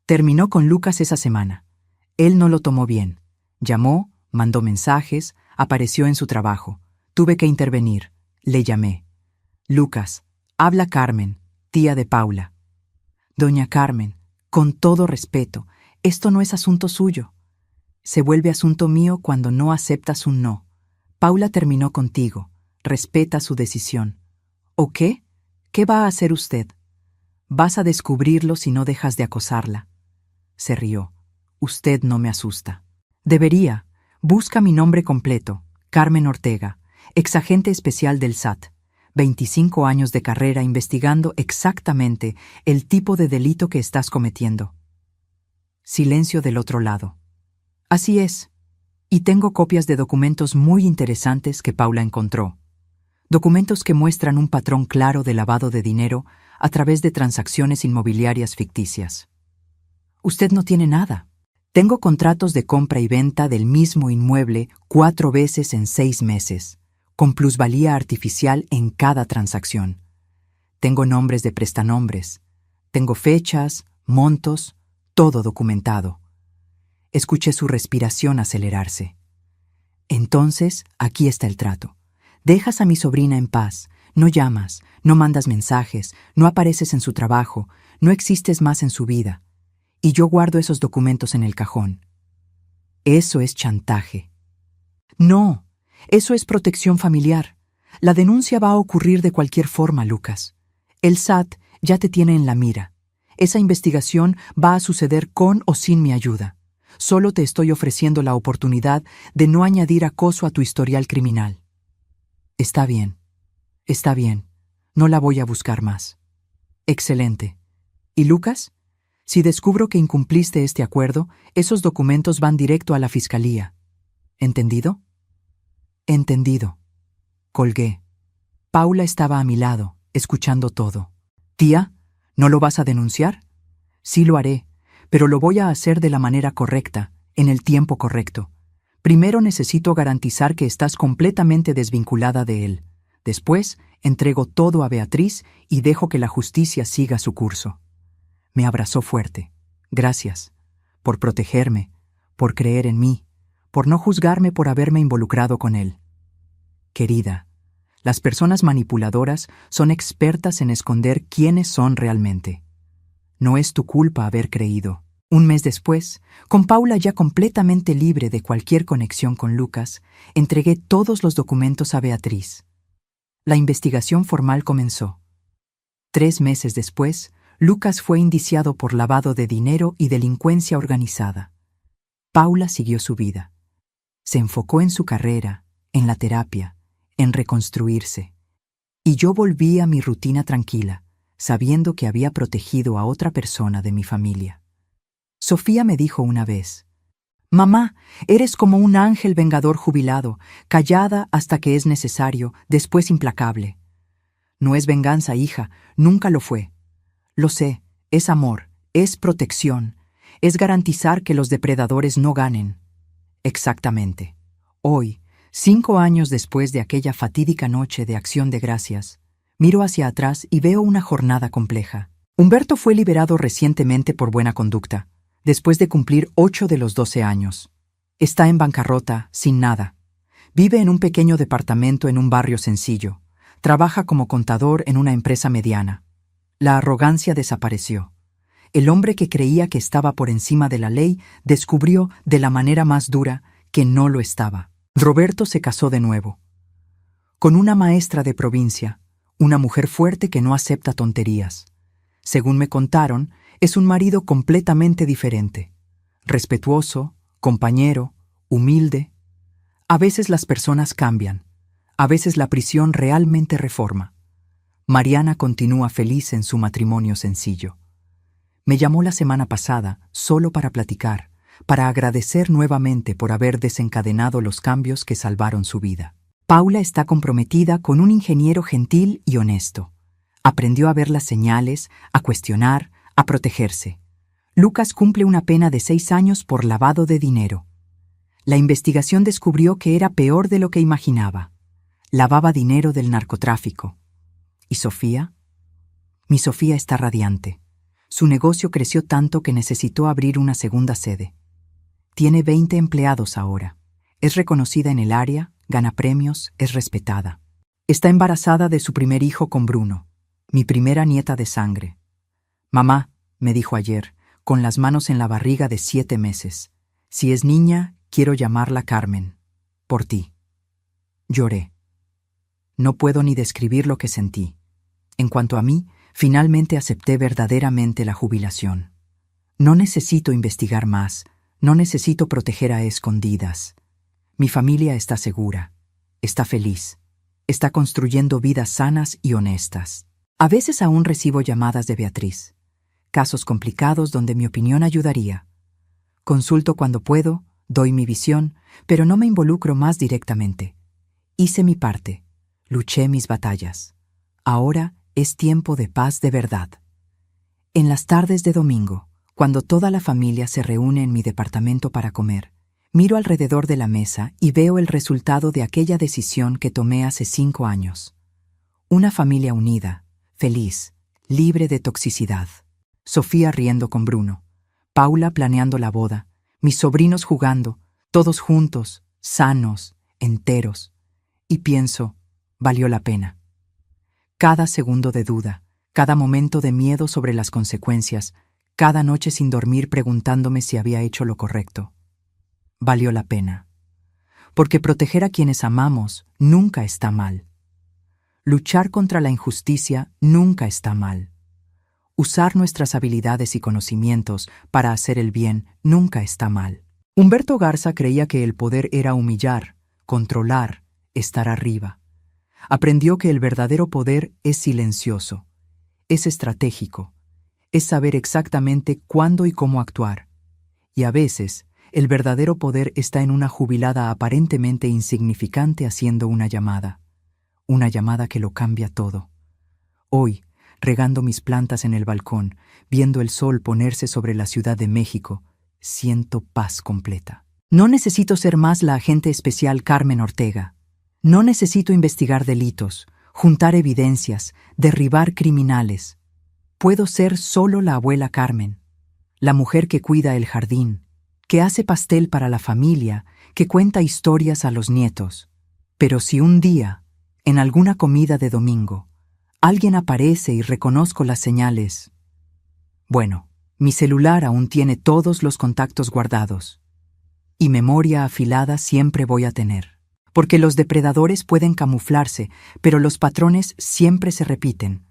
Terminó con Lucas esa semana. Él no lo tomó bien. Llamó, mandó mensajes, apareció en su trabajo. Tuve que intervenir. Le llamé. Lucas, habla Carmen, tía de Paula. Doña Carmen, con todo respeto, esto no es asunto suyo. Se vuelve asunto mío cuando no aceptas un no. Paula terminó contigo. Respeta su decisión. ¿O qué? ¿Qué va a hacer usted? Vas a descubrirlo si no dejas de acosarla. Se rió. Usted no me asusta. Debería. Busca mi nombre completo. Carmen Ortega, exagente especial del SAT. 25 años de carrera investigando exactamente el tipo de delito que estás cometiendo. Silencio del otro lado. Así es. Y tengo copias de documentos muy interesantes que Paula encontró. Documentos que muestran un patrón claro de lavado de dinero a través de transacciones inmobiliarias ficticias. Usted no tiene nada. Tengo contratos de compra y venta del mismo inmueble 4 veces en 6 meses, con plusvalía artificial en cada transacción. Tengo nombres de prestanombres. Tengo fechas, montos, todo documentado. Escuché su respiración acelerarse. Entonces, aquí está el trato. Dejas a mi sobrina en paz, no llamas, no mandas mensajes, no apareces en su trabajo, no existes más en su vida. Y yo guardo esos documentos en el cajón. Eso es chantaje. No, eso es protección familiar. La denuncia va a ocurrir de cualquier forma, Lucas. El SAT ya te tiene en la mira. Esa investigación va a suceder con o sin mi ayuda. Solo te estoy ofreciendo la oportunidad de no añadir acoso a tu historial criminal. Está bien. Está bien. No la voy a buscar más. Excelente. ¿Y Lucas? Si descubro que incumpliste este acuerdo, esos documentos van directo a la fiscalía. ¿Entendido? Entendido. Colgué. Paula estaba a mi lado, escuchando todo. Tía, ¿no lo vas a denunciar? Sí lo haré, pero lo voy a hacer de la manera correcta, en el tiempo correcto. Primero necesito garantizar que estás completamente desvinculada de él. Después, entrego todo a Beatriz y dejo que la justicia siga su curso. Me abrazó fuerte. Gracias. Por protegerme, por creer en mí, por no juzgarme por haberme involucrado con él. Querida, las personas manipuladoras son expertas en esconder quiénes son realmente. No es tu culpa haber creído. Un mes después, con Paula ya completamente libre de cualquier conexión con Lucas, entregué todos los documentos a Beatriz. La investigación formal comenzó. 3 meses después, Lucas fue indiciado por lavado de dinero y delincuencia organizada. Paula siguió su vida. Se enfocó en su carrera, en la terapia, en reconstruirse. Y yo volví a mi rutina tranquila, sabiendo que había protegido a otra persona de mi familia. Sofía me dijo una vez: «Mamá, eres como un ángel vengador jubilado, callada hasta que es necesario, después implacable». No es venganza, hija, nunca lo fue. Lo sé, es amor, es protección, es garantizar que los depredadores no ganen. Exactamente. Hoy, 5 años después de aquella fatídica noche de Acción de Gracias, miro hacia atrás y veo una jornada compleja. Humberto fue liberado recientemente por buena conducta, después de cumplir 8 de los 12 años. Está en bancarrota, sin nada. Vive en un pequeño departamento en un barrio sencillo. Trabaja como contador en una empresa mediana. La arrogancia desapareció. El hombre que creía que estaba por encima de la ley descubrió de la manera más dura que no lo estaba. Roberto se casó de nuevo. Con una maestra de provincia, una mujer fuerte que no acepta tonterías. Según me contaron, es un marido completamente diferente. Respetuoso, compañero, humilde. A veces las personas cambian. A veces la prisión realmente reforma. Mariana continúa feliz en su matrimonio sencillo. Me llamó la semana pasada solo para platicar, para agradecer nuevamente por haber desencadenado los cambios que salvaron su vida. Paula está comprometida con un ingeniero gentil y honesto. Aprendió a ver las señales, a cuestionar, a protegerse. Lucas cumple una pena de 6 años por lavado de dinero. La investigación descubrió que era peor de lo que imaginaba. Lavaba dinero del narcotráfico. ¿Y Sofía? Mi Sofía está radiante. Su negocio creció tanto que necesitó abrir una segunda sede. Tiene 20 empleados ahora. Es reconocida en el área, gana premios, es respetada. Está embarazada de su primer hijo con Bruno, mi primera nieta de sangre. Mamá, me dijo ayer, con las manos en la barriga de 7 meses. Si es niña, quiero llamarla Carmen. Por ti. Lloré. No puedo ni describir lo que sentí. En cuanto a mí, finalmente acepté verdaderamente la jubilación. No necesito investigar más, no necesito proteger a escondidas. Mi familia está segura, está feliz, está construyendo vidas sanas y honestas. A veces aún recibo llamadas de Beatriz, casos complicados donde mi opinión ayudaría. Consulto cuando puedo, doy mi visión, pero no me involucro más directamente. Hice mi parte. Luché mis batallas. Ahora es tiempo de paz de verdad. En las tardes de domingo, cuando toda la familia se reúne en mi departamento para comer, miro alrededor de la mesa y veo el resultado de aquella decisión que tomé hace 5 años. Una familia unida, feliz, libre de toxicidad. Sofía riendo con Bruno, Paula planeando la boda, mis sobrinos jugando, todos juntos, sanos, enteros. Y pienso, valió la pena. Cada segundo de duda, cada momento de miedo sobre las consecuencias, cada noche sin dormir preguntándome si había hecho lo correcto. Valió la pena. porque proteger a quienes amamos nunca está mal. Luchar contra la injusticia nunca está mal. Usar nuestras habilidades y conocimientos para hacer el bien nunca está mal. Humberto Garza creía que el poder era humillar, controlar, estar arriba. Aprendió que el verdadero poder es silencioso, es estratégico, es saber exactamente cuándo y cómo actuar. Y a veces, el verdadero poder está en una jubilada aparentemente insignificante haciendo una llamada que lo cambia todo. Hoy, regando mis plantas en el balcón, viendo el sol ponerse sobre la Ciudad de México, siento paz completa. No necesito ser más la agente especial Carmen Ortega. No necesito investigar delitos, juntar evidencias, derribar criminales. Puedo ser solo la abuela Carmen, la mujer que cuida el jardín, que hace pastel para la familia, que cuenta historias a los nietos. Pero si un día, en alguna comida de domingo, alguien aparece y reconozco las señales, bueno, mi celular aún tiene todos los contactos guardados. Y memoria afilada siempre voy a tener. Porque los depredadores pueden camuflarse, pero los patrones siempre se repiten.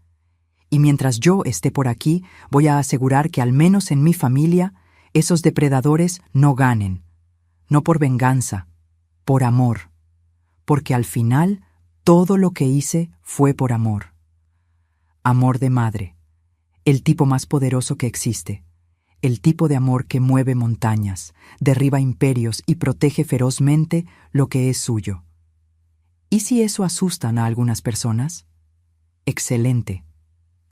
Y mientras yo esté por aquí, voy a asegurar que al menos en mi familia, esos depredadores no ganen. No por venganza, por amor. Porque al final, todo lo que hice fue por amor. Amor de madre, el tipo más poderoso que existe. El tipo de amor que mueve montañas, derriba imperios y protege ferozmente lo que es suyo. ¿Y si eso asustan a algunas personas? Excelente.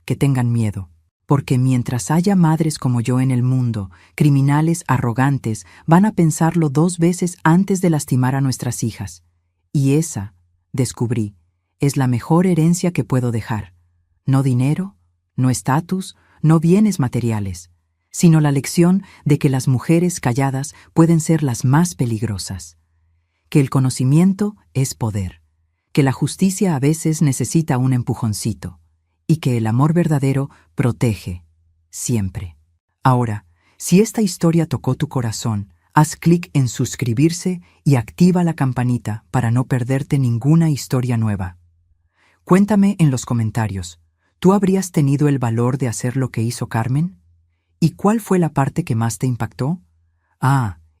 Que tengan miedo. Porque mientras haya madres como yo en el mundo, criminales arrogantes van a pensarlo 2 veces antes de lastimar a nuestras hijas. Y esa, descubrí, es la mejor herencia que puedo dejar. No dinero, no estatus, no bienes materiales, sino la lección de que las mujeres calladas pueden ser las más peligrosas, que el conocimiento es poder, que la justicia a veces necesita un empujoncito, y que el amor verdadero protege, siempre. Ahora, si esta historia tocó tu corazón, haz clic en suscribirse y activa la campanita para no perderte ninguna historia nueva. Cuéntame en los comentarios, ¿tú habrías tenido el valor de hacer lo que hizo Carmen? ¿Y cuál fue la parte que más te impactó?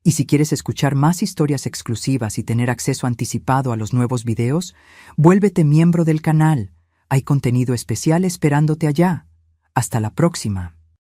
Y si quieres escuchar más historias exclusivas y tener acceso anticipado a los nuevos videos, vuélvete miembro del canal. Hay contenido especial esperándote allá. Hasta la próxima.